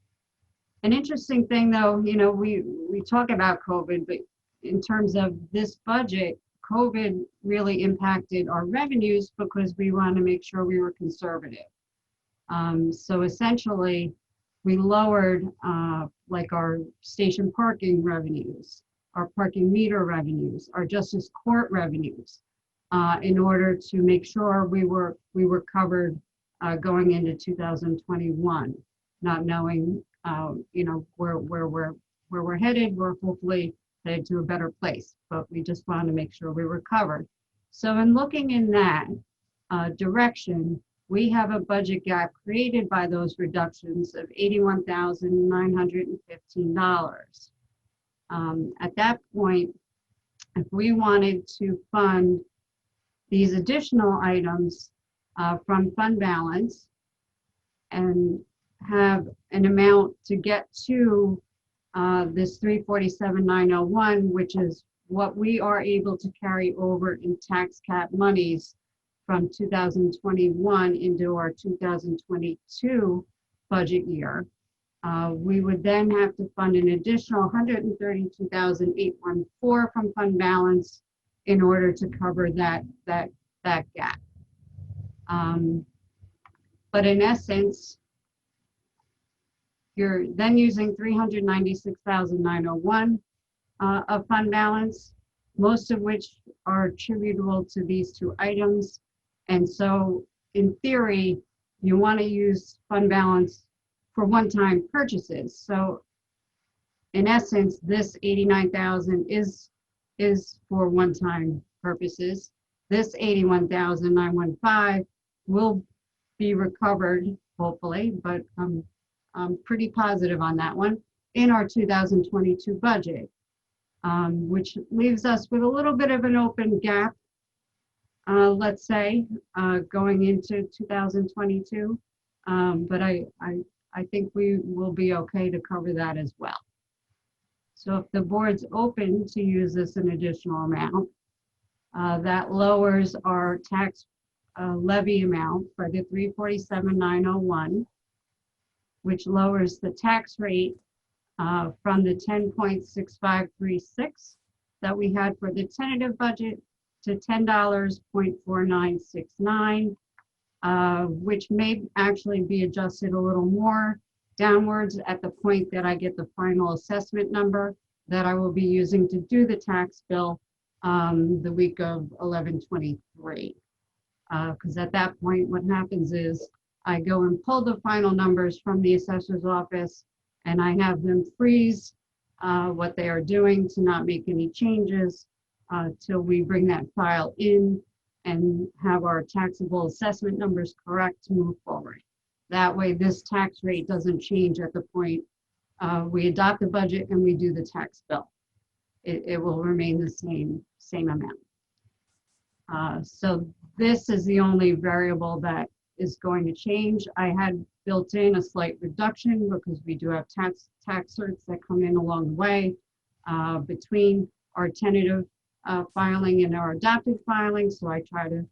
interesting thing though, you know, we talk about COVID, but in terms of this budget, COVID really impacted our revenues because we wanted to make sure we were conservative. So essentially, we lowered like our station parking revenues, our parking meter revenues, our justice court revenues, in order to make sure we were covered going into 2021, not knowing you know where we're headed. We're hopefully headed to a better place, but we just wanted to make sure we were covered. So in looking in that direction, we have a budget gap created by those reductions of $81,915. At that point, if we wanted to fund these additional items from fund balance and have an amount to get to this 347,901, which is what we are able to carry over in tax cap monies from 2021 into our 2022 budget year. We would then have to fund an additional 132,814 from fund balance in order to cover that gap. But in essence, you're then using 396,901 of fund balance, most of which are attributable to these two items. And so in theory, you want to use fund balance for one-time purchases. So in essence, this 89,000 is for one-time purposes. This 81,915 will be recovered, hopefully, but I'm pretty positive on that one, in our 2022 budget, which leaves us with a little bit of an open gap, let's say, going into 2022. But I think we will be okay to cover that as well. So if the board's open to use this an additional amount, that lowers our tax levy amount for the 347,901, which lowers the tax rate from the 10.6536 that we had for the tentative budget to $10.4969, which may actually be adjusted a little more downwards at the point that I get the final assessment number that I will be using to do the tax bill the week of 11/23. Because at that point, what happens is I go and pull the final numbers from the assessor's office and I have them freeze what they are doing to not make any changes till we bring that file in and have our taxable assessment numbers correct to move forward. That way, this tax rate doesn't change at the point we adopt the budget and we do the tax bill. It will remain the same amount. So this is the only variable that is going to change. I had built in a slight reduction because we do have tax certs that come in along the way between our tentative filing and our adopted filing. So I try to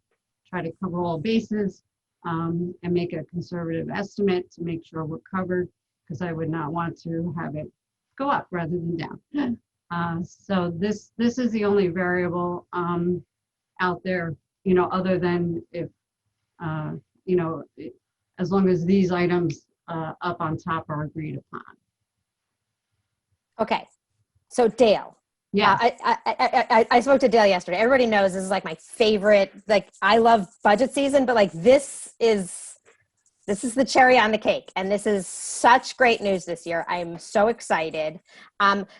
cover all bases and make a conservative estimate to make sure we're covered, because I would not want to have it go up rather than down. So this is the only variable out there, you know, other than if, you know, as long as these items up on top are agreed upon. Okay, so Dale. Yeah. I spoke to Dale yesterday. Everybody knows this is like my favorite, like I love budget season, but like this is the cherry on the cake. And this is such great news this year. I'm so excited.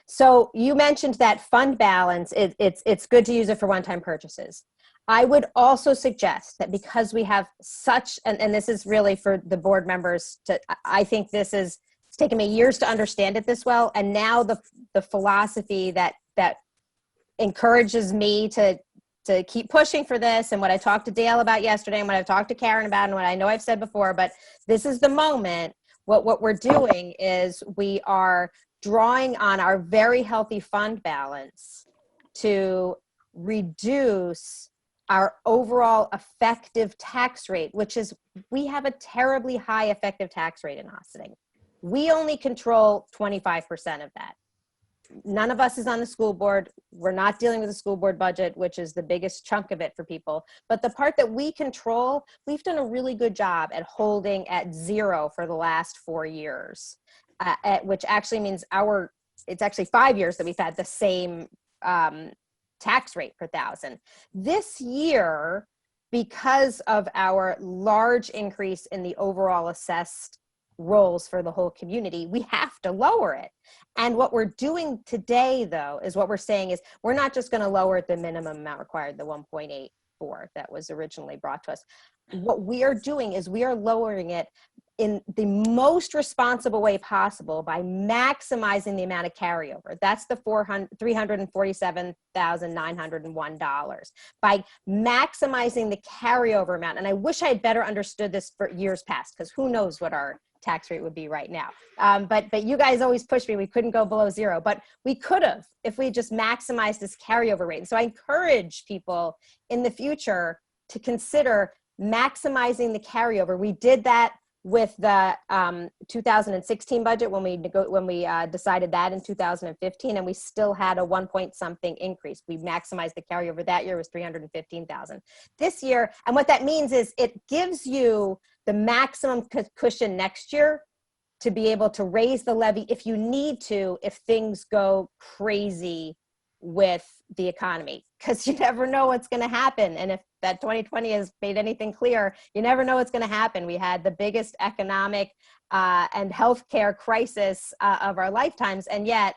So you mentioned that fund balance, it's good to use it for one-time purchases. I would also suggest that because we have such, and this is really for the board members to, I think this is, it's taken me years to understand it this well. And now the philosophy that encourages me to keep pushing for this, and what I talked to Dale about yesterday and what I've talked to Karen about and what I know I've said before, but this is the moment what we're doing is we are drawing on our very healthy fund balance to reduce our overall effective tax rate, which is, we have a terribly high effective tax rate in Austining. We only control 25% of that. None of us is on the school board. We're not dealing with the school board budget, which is the biggest chunk of it for people. But the part that we control, we've done a really good job at holding at 0 for the last 4 years, which actually means it's actually 5 years that we've had the same tax rate per thousand. This year, because of our large increase in the overall assessed rolls for the whole community, we have to lower it. And what we're doing today, though, is what we're saying is we're not just going to lower the minimum amount required, the 1.84 that was originally brought to us. What we are doing is we are lowering it in the most responsible way possible by maximizing the amount of carryover. That's the $347,901. By maximizing the carryover amount. And I wish I had better understood this for years past, because who knows what our tax rate would be right now. But you guys always push me. We couldn't go below 0, but we could have if we just maximized this carryover rate. And so I encourage people in the future to consider maximizing the carryover. We did that with the 2016 budget when we decided that in 2015, and we still had a 1 point something increase. We maximized the carryover that year was 315,000. This year, and what that means is it gives you the maximum cushion next year to be able to raise the levy if you need to, if things go crazy with the economy, because you never know what's going to happen. And if that 2020 has made anything clear, you never know what's going to happen. We had the biggest economic and healthcare crisis of our lifetimes, and yet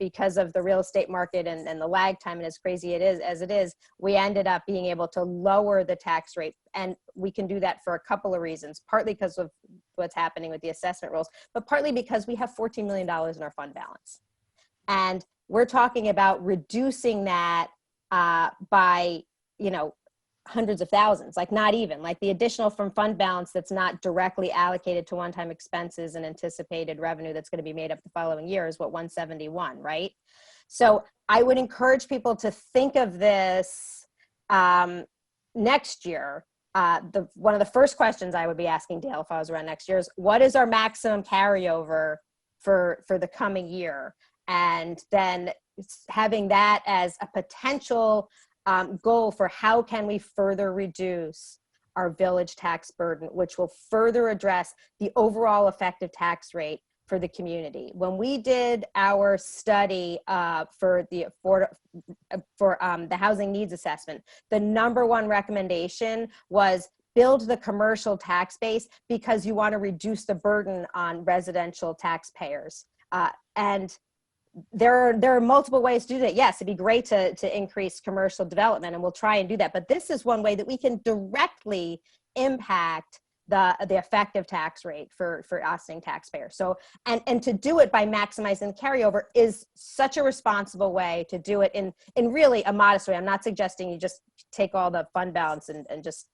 because of the real estate market and the lag time and as crazy it is as it is, we ended up being able to lower the tax rate. And we can do that for a couple of reasons, partly because of what's happening with the assessment rules, but partly because we have $14 million in our fund balance. And we're talking about reducing that by, hundreds of thousands, like not even, like the additional from fund balance that's not directly allocated to one-time expenses and anticipated revenue that's going to be made up the following year is what, 171, right? So I would encourage people to think of this next year. One of the first questions I would be asking Dale if I was around next year is, what is our maximum carryover for the coming year? And then having that as a potential goal for how can we further reduce our village tax burden, which will further address the overall effective tax rate for the community. When we did our study for the housing needs assessment, the #1 recommendation was build the commercial tax base because you want to reduce the burden on residential taxpayers. And there are multiple ways to do that. Yes, it'd be great to increase commercial development, and we'll try and do that. But this is one way that we can directly impact the effective tax rate for Austining taxpayers. So, and to do it by maximizing the carryover is such a responsible way to do it in really a modest way. I'm not suggesting you just take all the fund balance and just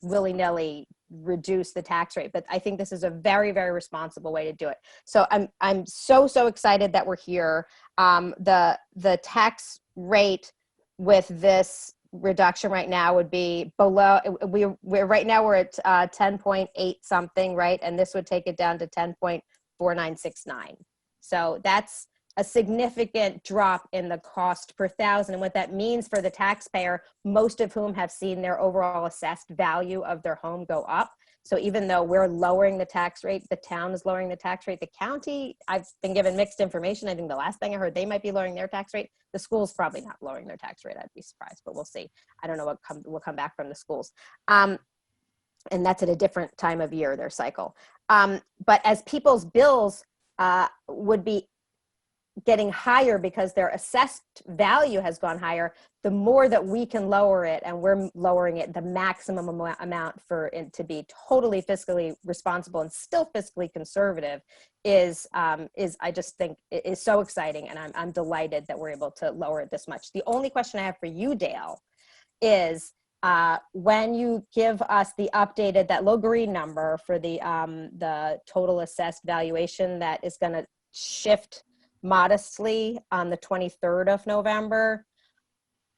willy-nilly reduce the tax rate, but I think this is a very, very responsible way to do it. So I'm so excited that we're here. The tax rate with this reduction right now would be below, we're right now we're at 10.8 something, right? And this would take it down to 10.4969. So that's a significant drop in the cost per thousand. And what that means for the taxpayer, most of whom have seen their overall assessed value of their home go up. So even though we're lowering the tax rate, the town is lowering the tax rate. The county, I've been given mixed information. I think the last thing I heard, they might be lowering their tax rate. The school's probably not lowering their tax rate. I'd be surprised, but we'll see. I don't know what will come back from the schools. And that's at a different time of year, their cycle. But as people's bills would be getting higher because their assessed value has gone higher, the more that we can lower it, and we're lowering it the maximum amount for it to be totally fiscally responsible and still fiscally conservative is I just think it is so exciting, and I'm delighted that we're able to lower it this much. The only question I have for you, Dale, is when you give us the updated, that low green number for the total assessed valuation that is going to shift modestly on the 23rd of November,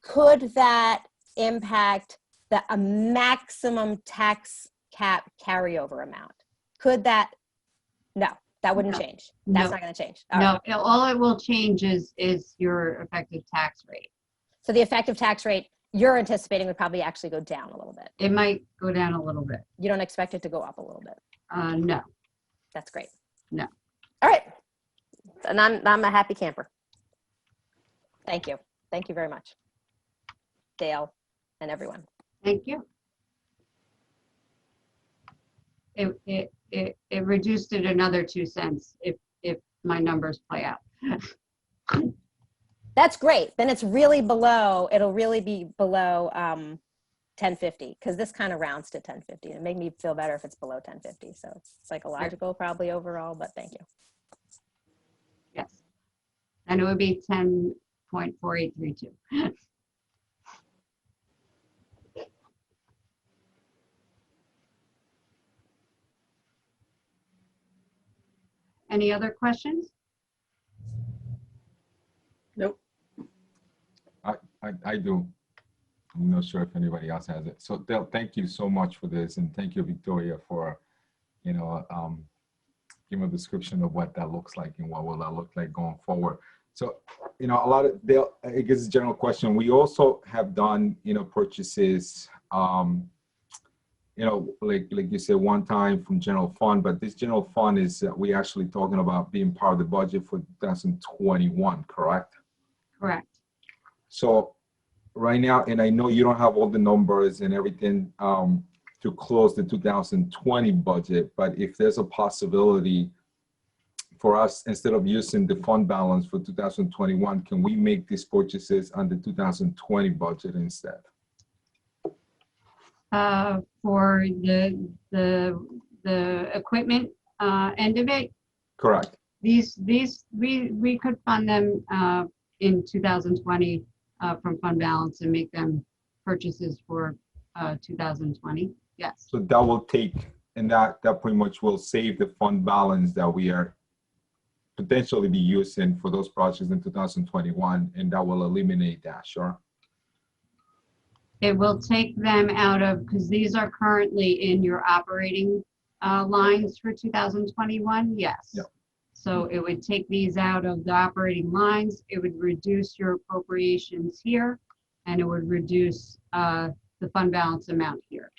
could that impact the maximum tax cap carryover amount? Could that? No, that wouldn't change. That's not going to change. No, all it will change is your effective tax rate. So the effective tax rate you're anticipating would probably actually go down a little bit. It might go down a little bit. You don't expect it to go up a little bit? No. That's great. No. All right. And I'm a happy camper. Thank you. Thank you very much, Dale and everyone. Thank you. It reduced it another 2 cents if my numbers play out. That's great. Then it's really below, it'll really be below 1050, because this kind of rounds to 1050. It made me feel better if it's below 1050. So it's psychological probably overall, but thank you. Yes. And it would be 10.4832. Any other questions? Nope. I do. I'm not sure if anybody else has it. So Dale, thank you so much for this, and thank you, Victoria, for giving a description of what that looks like and what will that look like going forward. So a lot of Dale, I guess it's a general question. We also have done purchases, like you said, one time from general fund, but this general fund is we actually talking about being part of the budget for 2021, correct? Correct. So right now, and I know you don't have all the numbers and everything to close the 2020 budget, but if there's a possibility for us, instead of using the fund balance for 2021, can we make these purchases on the 2020 budget instead? For the equipment end of it? Correct. We could fund them in 2020 from fund balance and make them purchases for 2020. Yes. So that will take, and that pretty much will save the fund balance that we are potentially be using for those projects in 2021, and that will eliminate that, sure? It will take them out of, because these are currently in your operating lines for 2021, yes. Yep. So it would take these out of the operating lines, it would reduce your appropriations here, and it would reduce the fund balance amount here.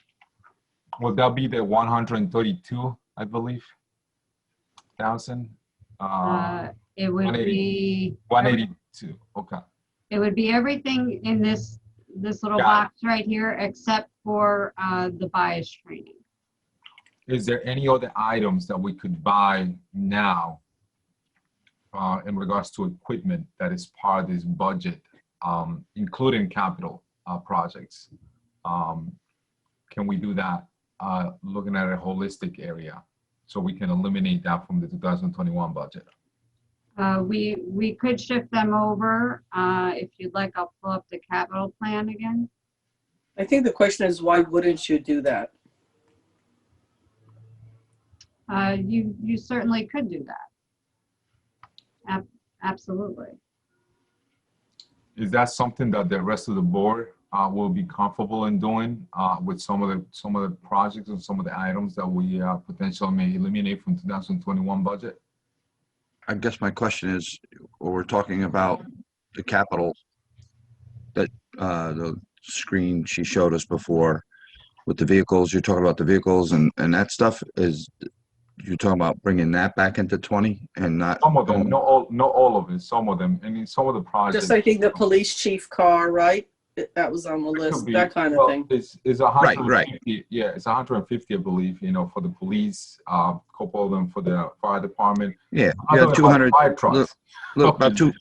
Will that be the 132, I believe, thousand? It would be 182, okay. It would be everything in this little Got it. box right here, except for the bias training. Is there any other items that we could buy now in regards to equipment that is part of this budget, including capital projects? Can we do that looking at a holistic area so we can eliminate that from the 2021 budget? We could shift them over. If you'd like, I'll pull up the capital plan again. I think the question is, why wouldn't you do that? You certainly could do that. Absolutely. Is that something that the rest of the board will be comfortable in doing with some of the projects and some of the items that we potentially may eliminate from 2021 budget? I guess my question is, we're talking about the capital that the screen she showed us before with the vehicles. You're talking about the vehicles and that stuff. Is you're talking about bringing that back into 20 and not some of them, not all of it. Some of them. I mean, some of the projects. Just I think the police chief car, right? That was on the list. That kind of thing. It's 150. Right. Yeah, it's 150, I believe. For the police, a couple of them for the fire department. Yeah, you have 200. Fire trucks. Look, about two.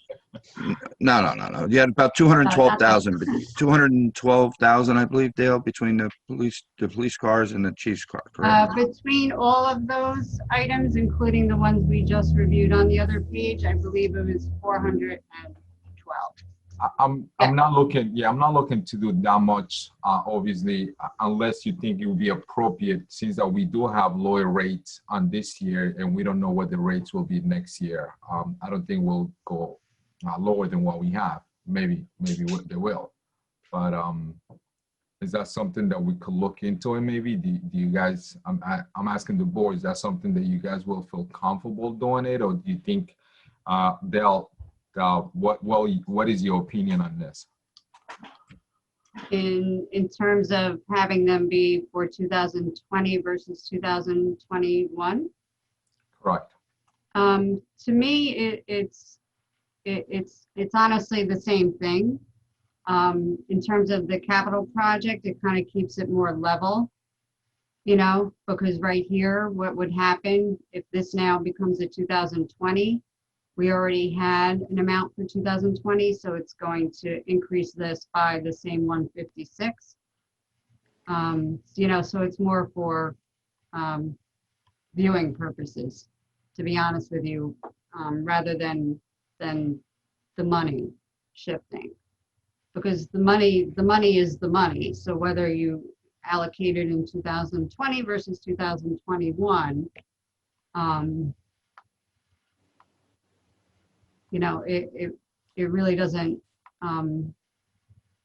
No. You had about 212,000, 212,000, I believe, Dale, between the police cars and the chief's car. Correct? Between all of those items, including the ones we just reviewed on the other page, I believe it was 412. I'm not looking. Yeah, I'm not looking to do that much. Obviously, unless you think it would be appropriate, since that we do have lower rates on this year, and we don't know what the rates will be next year. I don't think we'll go lower than what we have. Maybe they will. But is that something that we could look into? And maybe do you guys? I'm asking the board. Is that something that you guys will feel comfortable doing it, or do you think they'll? What is your opinion on this? In terms of having them be for 2020 versus 2021? Correct. To me, it's honestly the same thing. In terms of the capital project, it kind of keeps it more level, you know, because right here, what would happen if this now becomes a 2020? We already had an amount for 2020, so it's going to increase this by the same 156. You know, so it's more for viewing purposes, to be honest with you, rather than the money shifting, because the money is the money. So whether you allocate it in 2020 versus 2021, you know, it really doesn't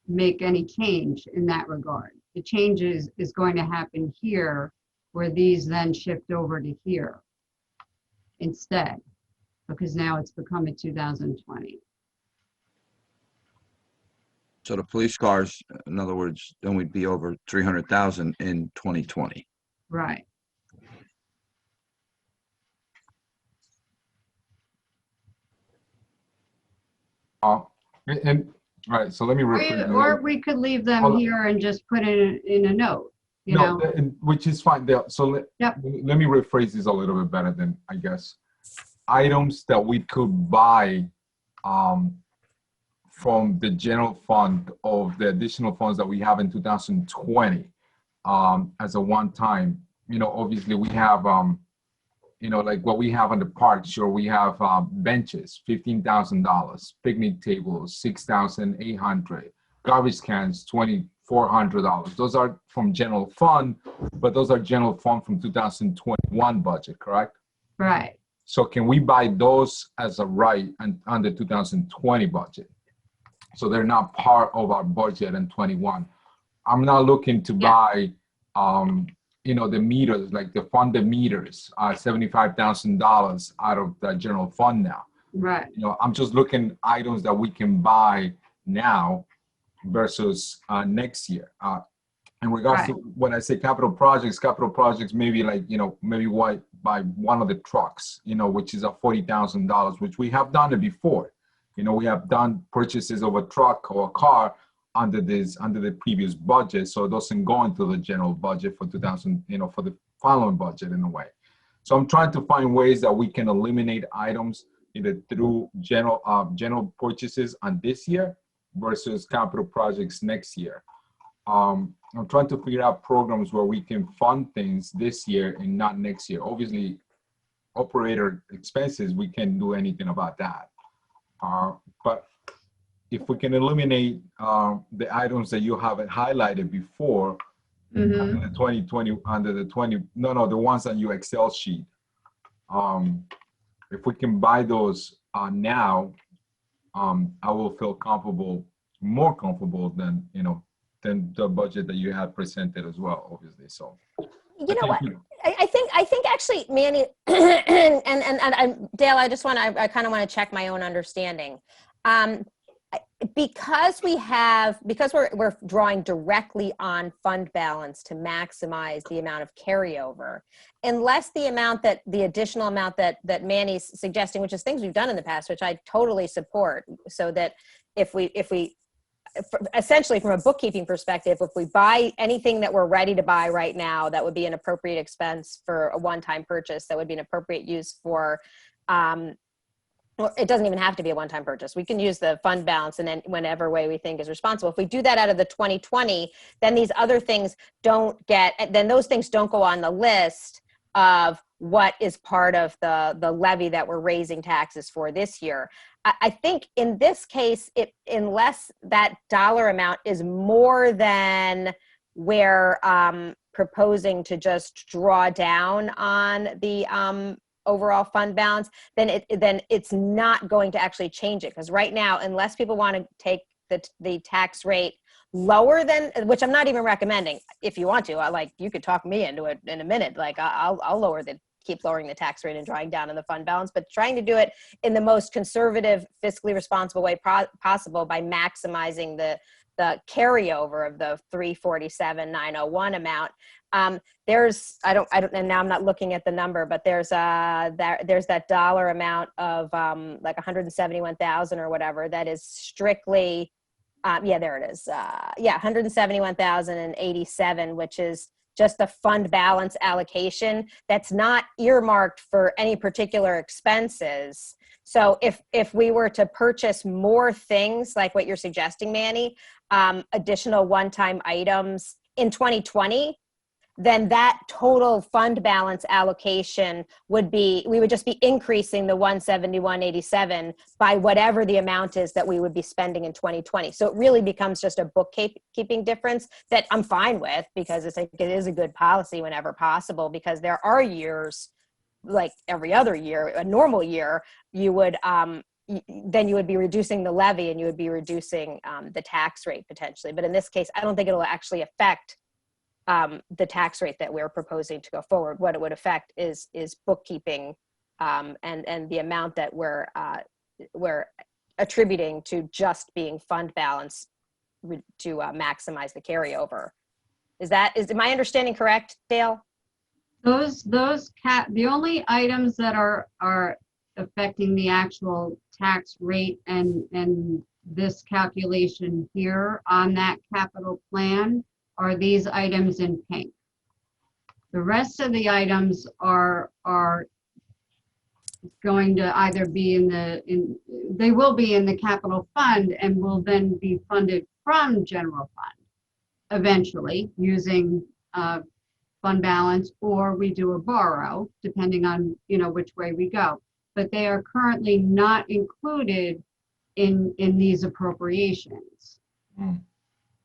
make any change in that regard. The change is going to happen here, where these then shift over to here instead, because now it's become a 2020. So the police cars, in other words, then we'd be over 300,000 in 2020. Right. And all right, so let me rephrase. Or we could leave them here and just put it in a note, you know. Which is fine. So let me rephrase this a little bit better than, I guess, items that we could buy from the general fund of the additional funds that we have in 2020 as a one-time. You know, obviously we have you know, like what we have on the park, sure, we have benches, $15,000, picnic tables, $6,800, garbage cans, $2,400. Those are from general fund, but those are general fund from 2021 budget, correct? Right. So can we buy those as a right and under 2020 budget? So they're not part of our budget in 21. I'm not looking to buy you know, the meters, like the funded meters, $75,000 out of the general fund now. Right. You know, I'm just looking items that we can buy now versus next year. In regards to when I say capital projects maybe like, you know, maybe buy one of the trucks, you know, which is $40,000, which we have done it before. You know, we have done purchases of a truck or a car under the previous budget, so it doesn't go into the general budget for 2000, you know, for the following budget in a way. So I'm trying to find ways that we can eliminate items either through general purchases on this year versus capital projects next year. I'm trying to figure out programs where we can fund things this year and not next year. Obviously, operator expenses, we can't do anything about that. But if we can eliminate the items that you haven't highlighted before, under the 2020, the ones on your Excel sheet. If we can buy those now, I will feel more comfortable than, you know, than the budget that you had presented as well, obviously. So, you know what? I think actually, Manny and Dale, I kind of want to check my own understanding. Because we're drawing directly on fund balance to maximize the amount of carryover, unless the additional amount that Manny's suggesting, which is things we've done in the past, which I totally support, so that if we essentially from a bookkeeping perspective, if we buy anything that we're ready to buy right now, that would be an appropriate expense for a one-time purchase, that would be an appropriate use for well, it doesn't even have to be a one-time purchase. We can use the fund balance in whatever way we think is responsible. If we do that out of the 2020, then these other things then those things don't go on the list of what is part of the levy that we're raising taxes for this year. I think in this case, unless that dollar amount is more than we're proposing to just draw down on the overall fund balance, then it's not going to actually change it. Because right now, unless people want to take the tax rate lower than, which I'm not even recommending. If you want to, you could talk me into it in a minute. Like I'll keep lowering the tax rate and drawing down on the fund balance, but trying to do it in the most conservative, fiscally responsible way possible by maximizing the carryover of the 347,901 amount. There's and now I'm not looking at the number, but there's that dollar amount of like 171,000 or whatever that is strictly there it is. 171,087, which is just the fund balance allocation that's not earmarked for any particular expenses. So if we were to purchase more things like what you're suggesting, Manny, additional one-time items in 2020, then that total fund balance allocation we would just be increasing the 171.87 by whatever the amount is that we would be spending in 2020. So it really becomes just a bookkeeping difference that I'm fine with, because it is a good policy whenever possible, because there are years, like every other year, a normal year, you would then you would be reducing the levy and you would be reducing the tax rate potentially. But in this case, I don't think it'll actually affect the tax rate that we're proposing to go forward. What it would affect is bookkeeping and the amount that we're attributing to just being fund balance to maximize the carryover. Is my understanding correct, Dale? The only items that are affecting the actual tax rate and this calculation here on that capital plan are these items in pink. The rest of the items are going to either be they will be in the capital fund and will then be funded from general fund eventually using fund balance, or we do a borrow depending on which way we go. But they are currently not included in these appropriations.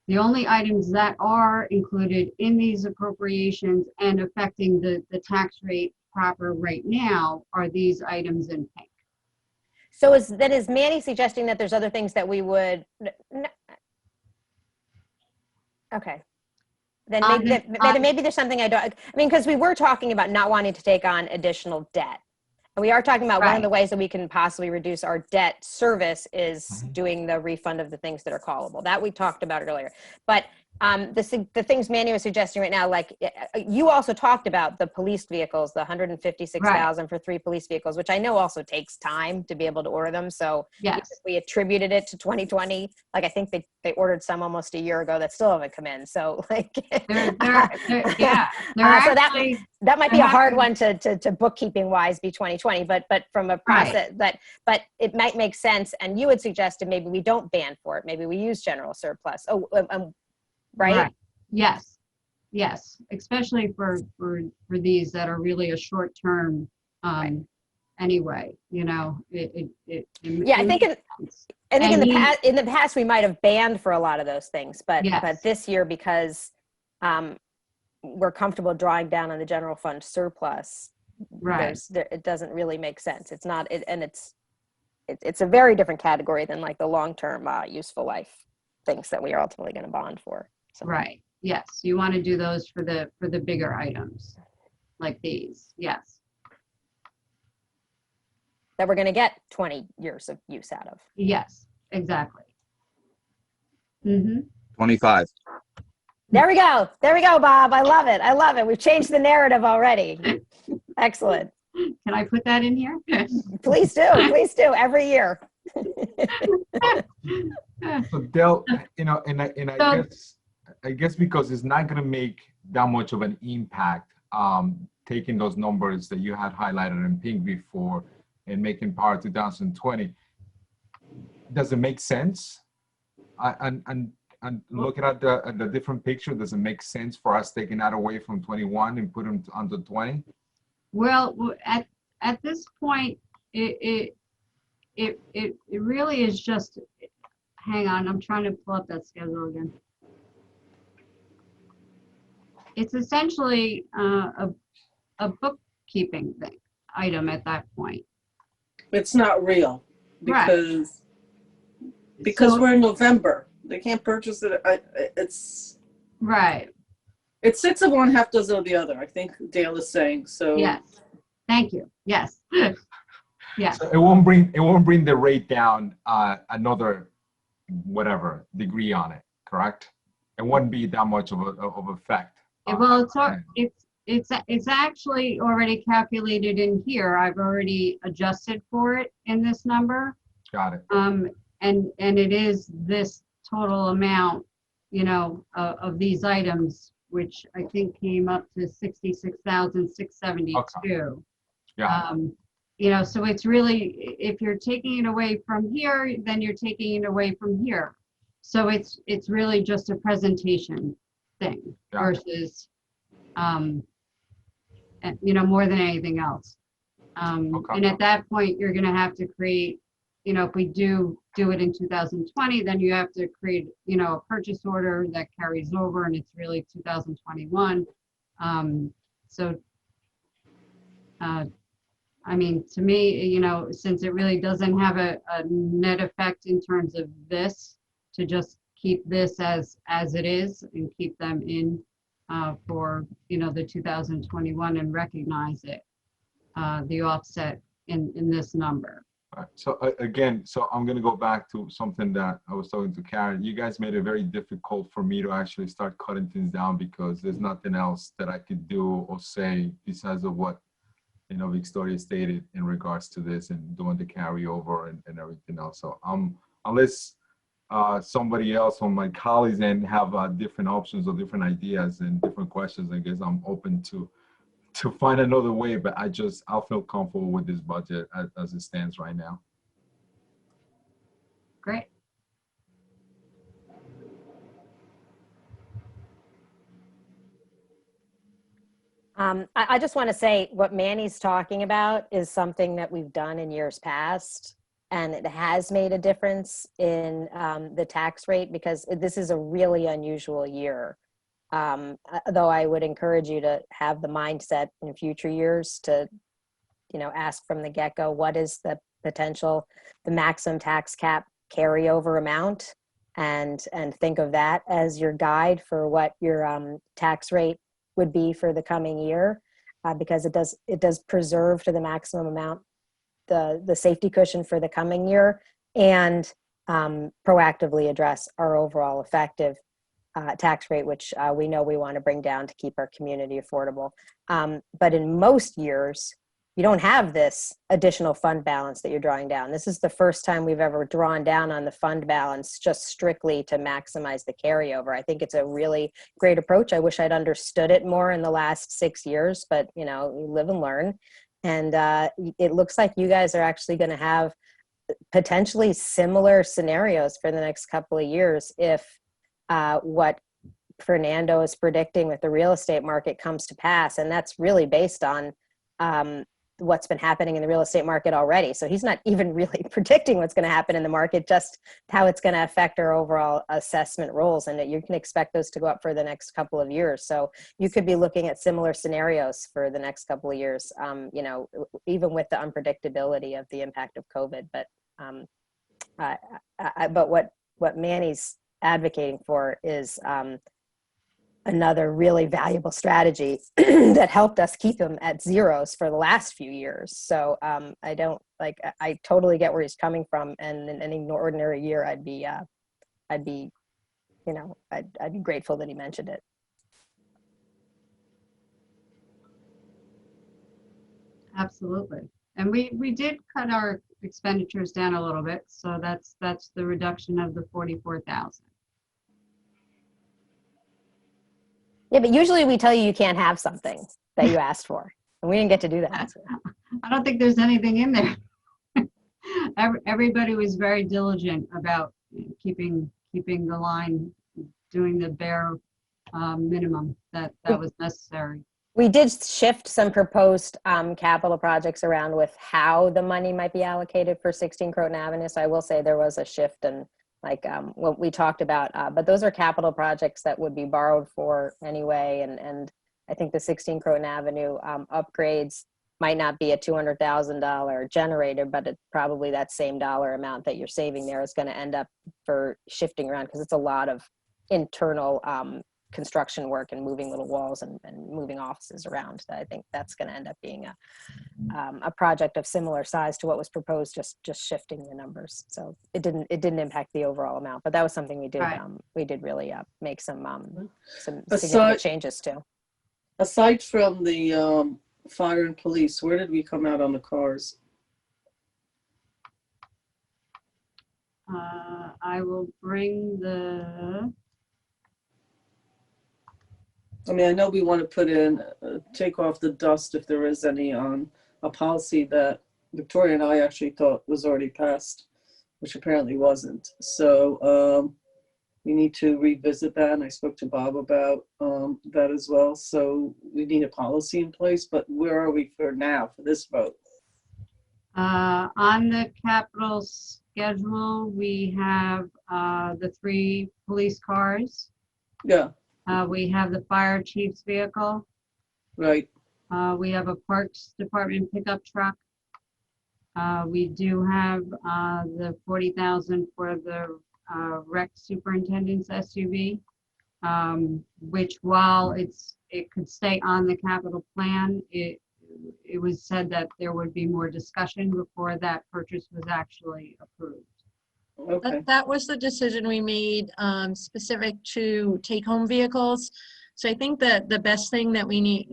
The only items that are included in these appropriations and affecting the tax rate proper right now are these items in pink. So is Manny suggesting that there's other things that we would? Okay. Then maybe there's something because we were talking about not wanting to take on additional debt. And we are talking about one of the ways that we can possibly reduce our debt service is doing the refund of the things that are callable. That we talked about earlier. But the things Manny was suggesting right now, like you also talked about the police vehicles, the 156,000 for 3 police vehicles, which I know also takes time to be able to order them. So yes, if we attributed it to 2020, like I think they ordered some almost a year ago that still haven't come in. So like, that might be a hard one to bookkeeping wise be 2020, but from a process but it might make sense. And you had suggested maybe we don't ban for it. Maybe we use general surplus. Right? Yes. Especially for these that are really a short term. Anyway, I think in the past we might have banned for a lot of those things, but this year, because we're comfortable drawing down on the general fund surplus, it doesn't really make sense. It's not, it's a very different category than like the long term useful life things that we are ultimately going to bond for. So. Right. Yes, you want to do those for the bigger items like these. Yes. That we're going to get 20 years of use out of. Yes, exactly. 25. There we go, Bob. I love it. We've changed the narrative already. Excellent. Can I put that in here? Please do every year. So Del, I guess because it's not going to make that much of an impact, taking those numbers that you had highlighted in pink before and making Power 2020, does it make sense? And looking at the different picture, does it make sense for us taking that away from 21 and put them onto 20? Well, at this point, it really is just, hang on, I'm trying to pull up that schedule again. It's essentially a bookkeeping thing, item at that point. It's not real Right. because So- we're in November. They can't purchase it. It's Right, It's 6 of one, half dozen of the other, I think Dale is saying. So yes, thank you, yes. Yes, So it won't bring the rate down another whatever degree on it, correct? It wouldn't be that much of effect. well, it's actually already calculated in here. I've already adjusted for it in this number. Got it. And it is this total amount, you know, of these items, which I think came up to 66,672. Yeah. You know, so it's really, if you're taking it away from here, then you're taking it away from here. So it's really just a presentation thing versus, you know, more than anything else. And at that point, you're going to have to create, you know, if we do it in 2020, then you have to create, you know, a purchase order that carries over, and it's really 2021. I mean, to me, you know, since it really doesn't have a net effect in terms of this, to just keep this as it is and keep them in for, you know, the 2021 and recognize it, the offset in this number. All right. So again, so I'm going to go back to something that I was talking to Karen. You guys made it very difficult for me to actually start cutting things down because there's nothing else that I could do or say besides of what, you know, Victoria stated in regards to this and doing the carryover and everything else. So unless somebody else on my colleagues and have different options or different ideas and different questions, I guess I'm open to find another way, but I'll feel comfortable with this budget as it stands right now. Great. I just want to say what Manny's talking about is something that we've done in years past, and it has made a difference in the tax rate because this is a really unusual year. Though I would encourage you to have the mindset in future years to, you know, ask from the get-go, what is the potential, the maximum tax cap carryover amount, and think of that as your guide for what your tax rate would be for the coming year, because it does preserve to the maximum amount the safety cushion for the coming year and proactively address our overall effective tax rate, which we know we want to bring down to keep our community affordable. But in most years, you don't have this additional fund balance that you're drawing down. This is the first time we've ever drawn down on the fund balance just strictly to maximize the carryover. I think it's a really great approach. I wish I'd understood it more in the last 6 years, but you know, you live and learn. And it looks like you guys are actually going to have potentially similar scenarios for the next couple of years if what Fernando is predicting with the real estate market comes to pass. And that's really based on what's been happening in the real estate market already. So he's not even really predicting what's going to happen in the market, just how it's going to affect our overall assessment rolls, and that you can expect those to go up for the next couple of years. So you could be looking at similar scenarios for the next couple of years, you know, even with the unpredictability of the impact of COVID. But but what Manny's advocating for is another really valuable strategy that helped us keep them at zeros for the last few years. So I totally get where he's coming from. And in any ordinary year, I'd be grateful that he mentioned it. Absolutely. And we did cut our expenditures down a little bit. So that's the reduction of the 44,000. Yeah, but usually we tell you can't have something that you asked for, and we didn't get to do that. I don't think there's anything in there. Everybody was very diligent about keeping the line, doing the bare minimum that was necessary. We did shift some proposed capital projects around with how the money might be allocated for 16 Croton Avenue. So I will say there was a shift in like what we talked about, but those are capital projects that would be borrowed for anyway. And I think the 16 Croton Avenue upgrades might not be a $200,000 generator, but it's probably that same dollar amount that you're saving there is going to end up for shifting around, because it's a lot of internal construction work and moving little walls and moving offices around. I think that's going to end up being a project of similar size to what was proposed, just shifting the numbers. So it didn't impact the overall amount, but that was something we did. Right. We did really make some Aside- significant changes to. Aside from the fire and police, where did we come out on the cars? I will bring the, I mean, I know we want to put in, take off the dust if there is any on a policy that Victoria and I actually thought was already passed, which apparently wasn't. So we need to revisit that. And I spoke to Bob about that as well. So we need a policy in place, but where are we for now for this vote? on the capital schedule, we have the 3 police cars. Yeah, We have the fire chief's vehicle. right. We have a Parks Department pickup truck. We do have the 40,000 for the rec superintendent's SUV, which while it could stay on the capital plan, it was said that there would be more discussion before that purchase was actually approved. Okay. That was the decision we made specific to take-home vehicles. So I think that the best thing that we need,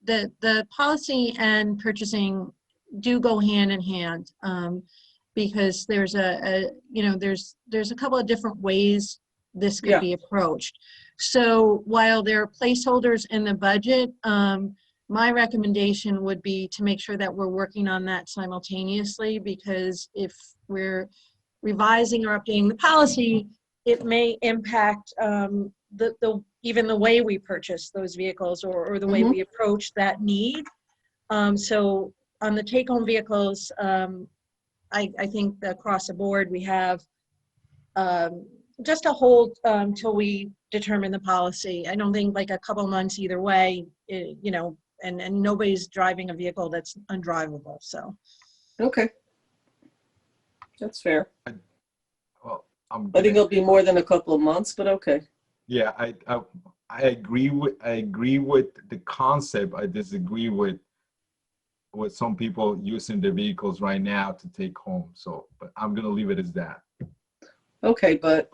the policy and purchasing do go hand in hand, because there's there's a couple of different ways this could Yeah. be approached. So while there are placeholders in the budget, my recommendation would be to make sure that we're working on that simultaneously, because if we're revising or updating the policy, it may impact even the way we purchase those vehicles or the way we approach that need. So on the take-home vehicles, I think across the board we have just a hold till we determine the policy. I don't think like a couple months either way, and nobody's driving a vehicle that's undrivable. So. Okay. That's fair. Well, I think it'll be more than a couple of months, but okay. yeah, I agree with the concept. I disagree with some people using the vehicles right now to take home. So, but I'm gonna leave it as that. Okay, but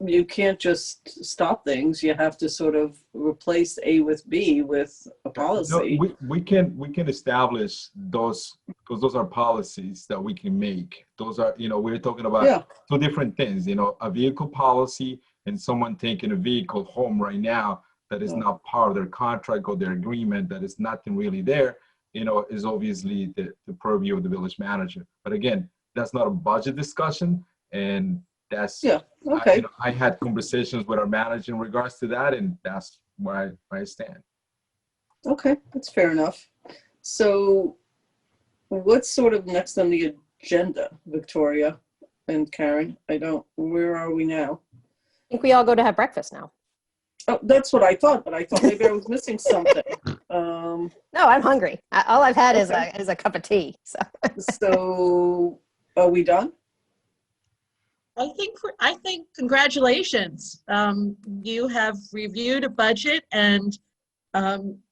you can't just stop things. You have to sort of replace A with B with a policy. No, we can establish those, because those are policies that we can make. Those are, we're talking about two different things, a vehicle policy and someone taking a vehicle home right now that is not part of their contract or their agreement, that is nothing really there, is obviously the purview of the village manager. But again, that's not a budget discussion, and that's, okay. I had conversations with our manager in regards to that, and that's where I stand. Okay, that's fair enough. So what's sort of next on the agenda, Victoria and Karen? Where are we now? I think we all go to have breakfast now. Oh, that's what I thought, but I thought maybe I was missing something. No, I'm hungry. All I've had is Okay. a cup of tea. So. So are we done? I think congratulations. You have reviewed a budget, and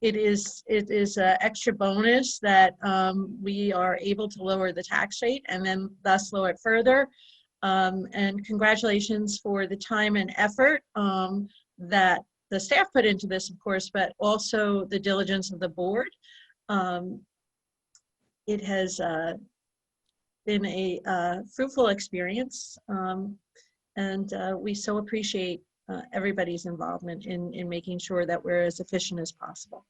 it is an extra bonus that we are able to lower the tax rate and then thus lower it further. And congratulations for the time and effort that the staff put into this, of course, but also the diligence of the board. It has been a fruitful experience, and we so appreciate everybody's involvement in making sure that we're as efficient as possible.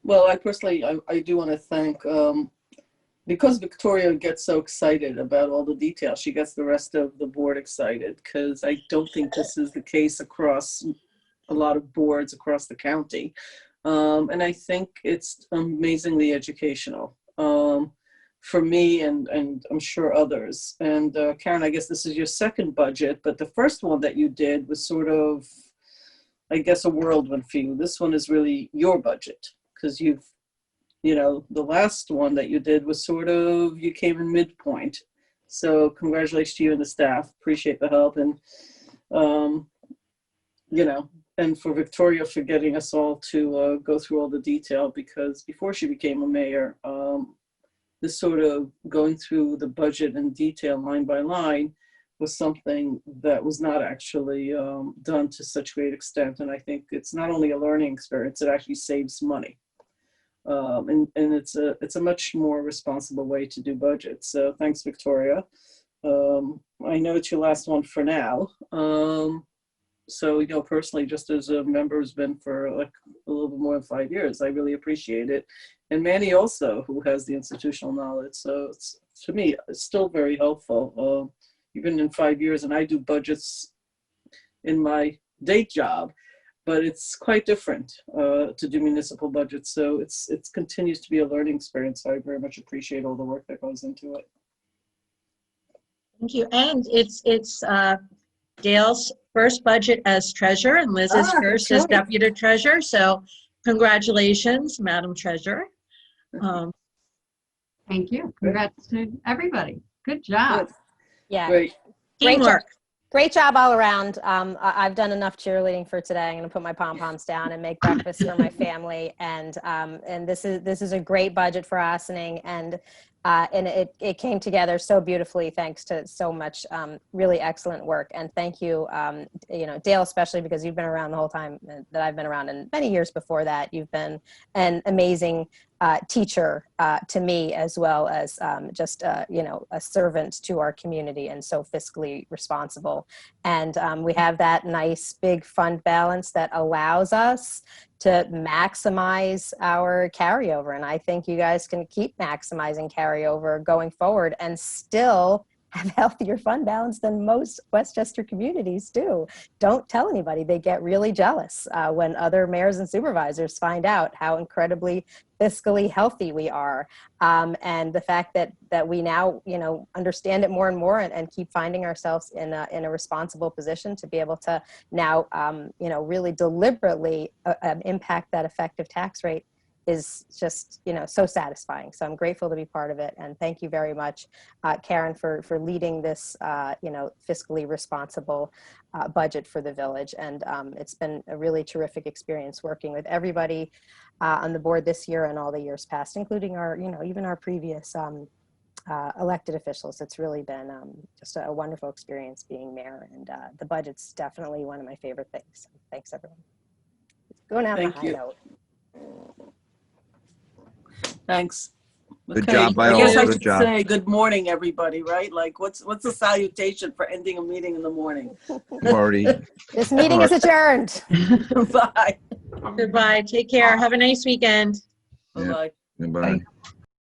Well, I personally do want to thank, because Victoria gets so excited about all the details, she gets the rest of the board excited, because I don't think this is the case across a lot of boards across the county. And I think it's amazingly educational for me and I'm sure others. And Karen, I guess this is your second budget, but the first one that you did was sort of, I guess, a whirlwind for you. This one is really your budget because the last one that you did was sort of, you came in midpoint. So congratulations to you and the staff. Appreciate the help. And, and for Victoria for getting us all to go through all the detail, because before she became a mayor, this sort of going through the budget in detail line by line was something that was not actually done to such great extent. And I think it's not only a learning experience, it actually saves money. And it's a much more responsible way to do budgets. So thanks, Victoria. I know it's your last one for now. So, personally, just as a member who's been for like a little bit more than 5 years, I really appreciate it. And Manny also, who has the institutional knowledge. So it's, to me, it's still very helpful. Even in 5 years, and I do budgets in my day job, but it's quite different to do municipal budgets. So it continues to be a learning experience. So I very much appreciate all the work that goes into it. Thank you. And it's Gail's first budget as treasurer and Liz's first as deputy treasurer. So congratulations, Madam Treasurer. Thank you. Congrats to everybody. Good job. Good. Yeah. Great. Teamwork. Great job all around. I've done enough cheerleading for today. I'm going to put my pom-poms down and make breakfast for my family. And this is a great budget for Ossining, and it came together so beautifully thanks to so much really excellent work. And thank you, Dale, especially because you've been around the whole time that I've been around, and many years before that. You've been an amazing teacher to me, as well as just a servant to our community, and so fiscally responsible. And we have that nice big fund balance that allows us to maximize our carryover. And I think you guys can keep maximizing carryover going forward and still have healthier fund balance than most Westchester communities do. Don't tell anybody. They get really jealous when other mayors and supervisors find out how incredibly fiscally healthy we are. And the fact that we now, understand it more and more and keep finding ourselves in a responsible position to be able to now, really deliberately impact that effective tax rate is just, so satisfying. So I'm grateful to be part of it. And thank you very much, Karen, for leading this, fiscally responsible budget for the village. And it's been a really terrific experience working with everybody on the board this year and all the years past, including our, even our previous elected officials. It's really been just a wonderful experience being mayor, and the budget's definitely one of my favorite things. Thanks, everyone. Going out on a high note. Thanks. Good Okay. job, I guess Viola. I Good should job. say good morning, everybody, right? Like, what's the salutation for ending a meeting in the morning? Marty. This meeting is adjourned. Bye. Goodbye. Take care. Have a nice weekend. Bye-bye. Goodbye.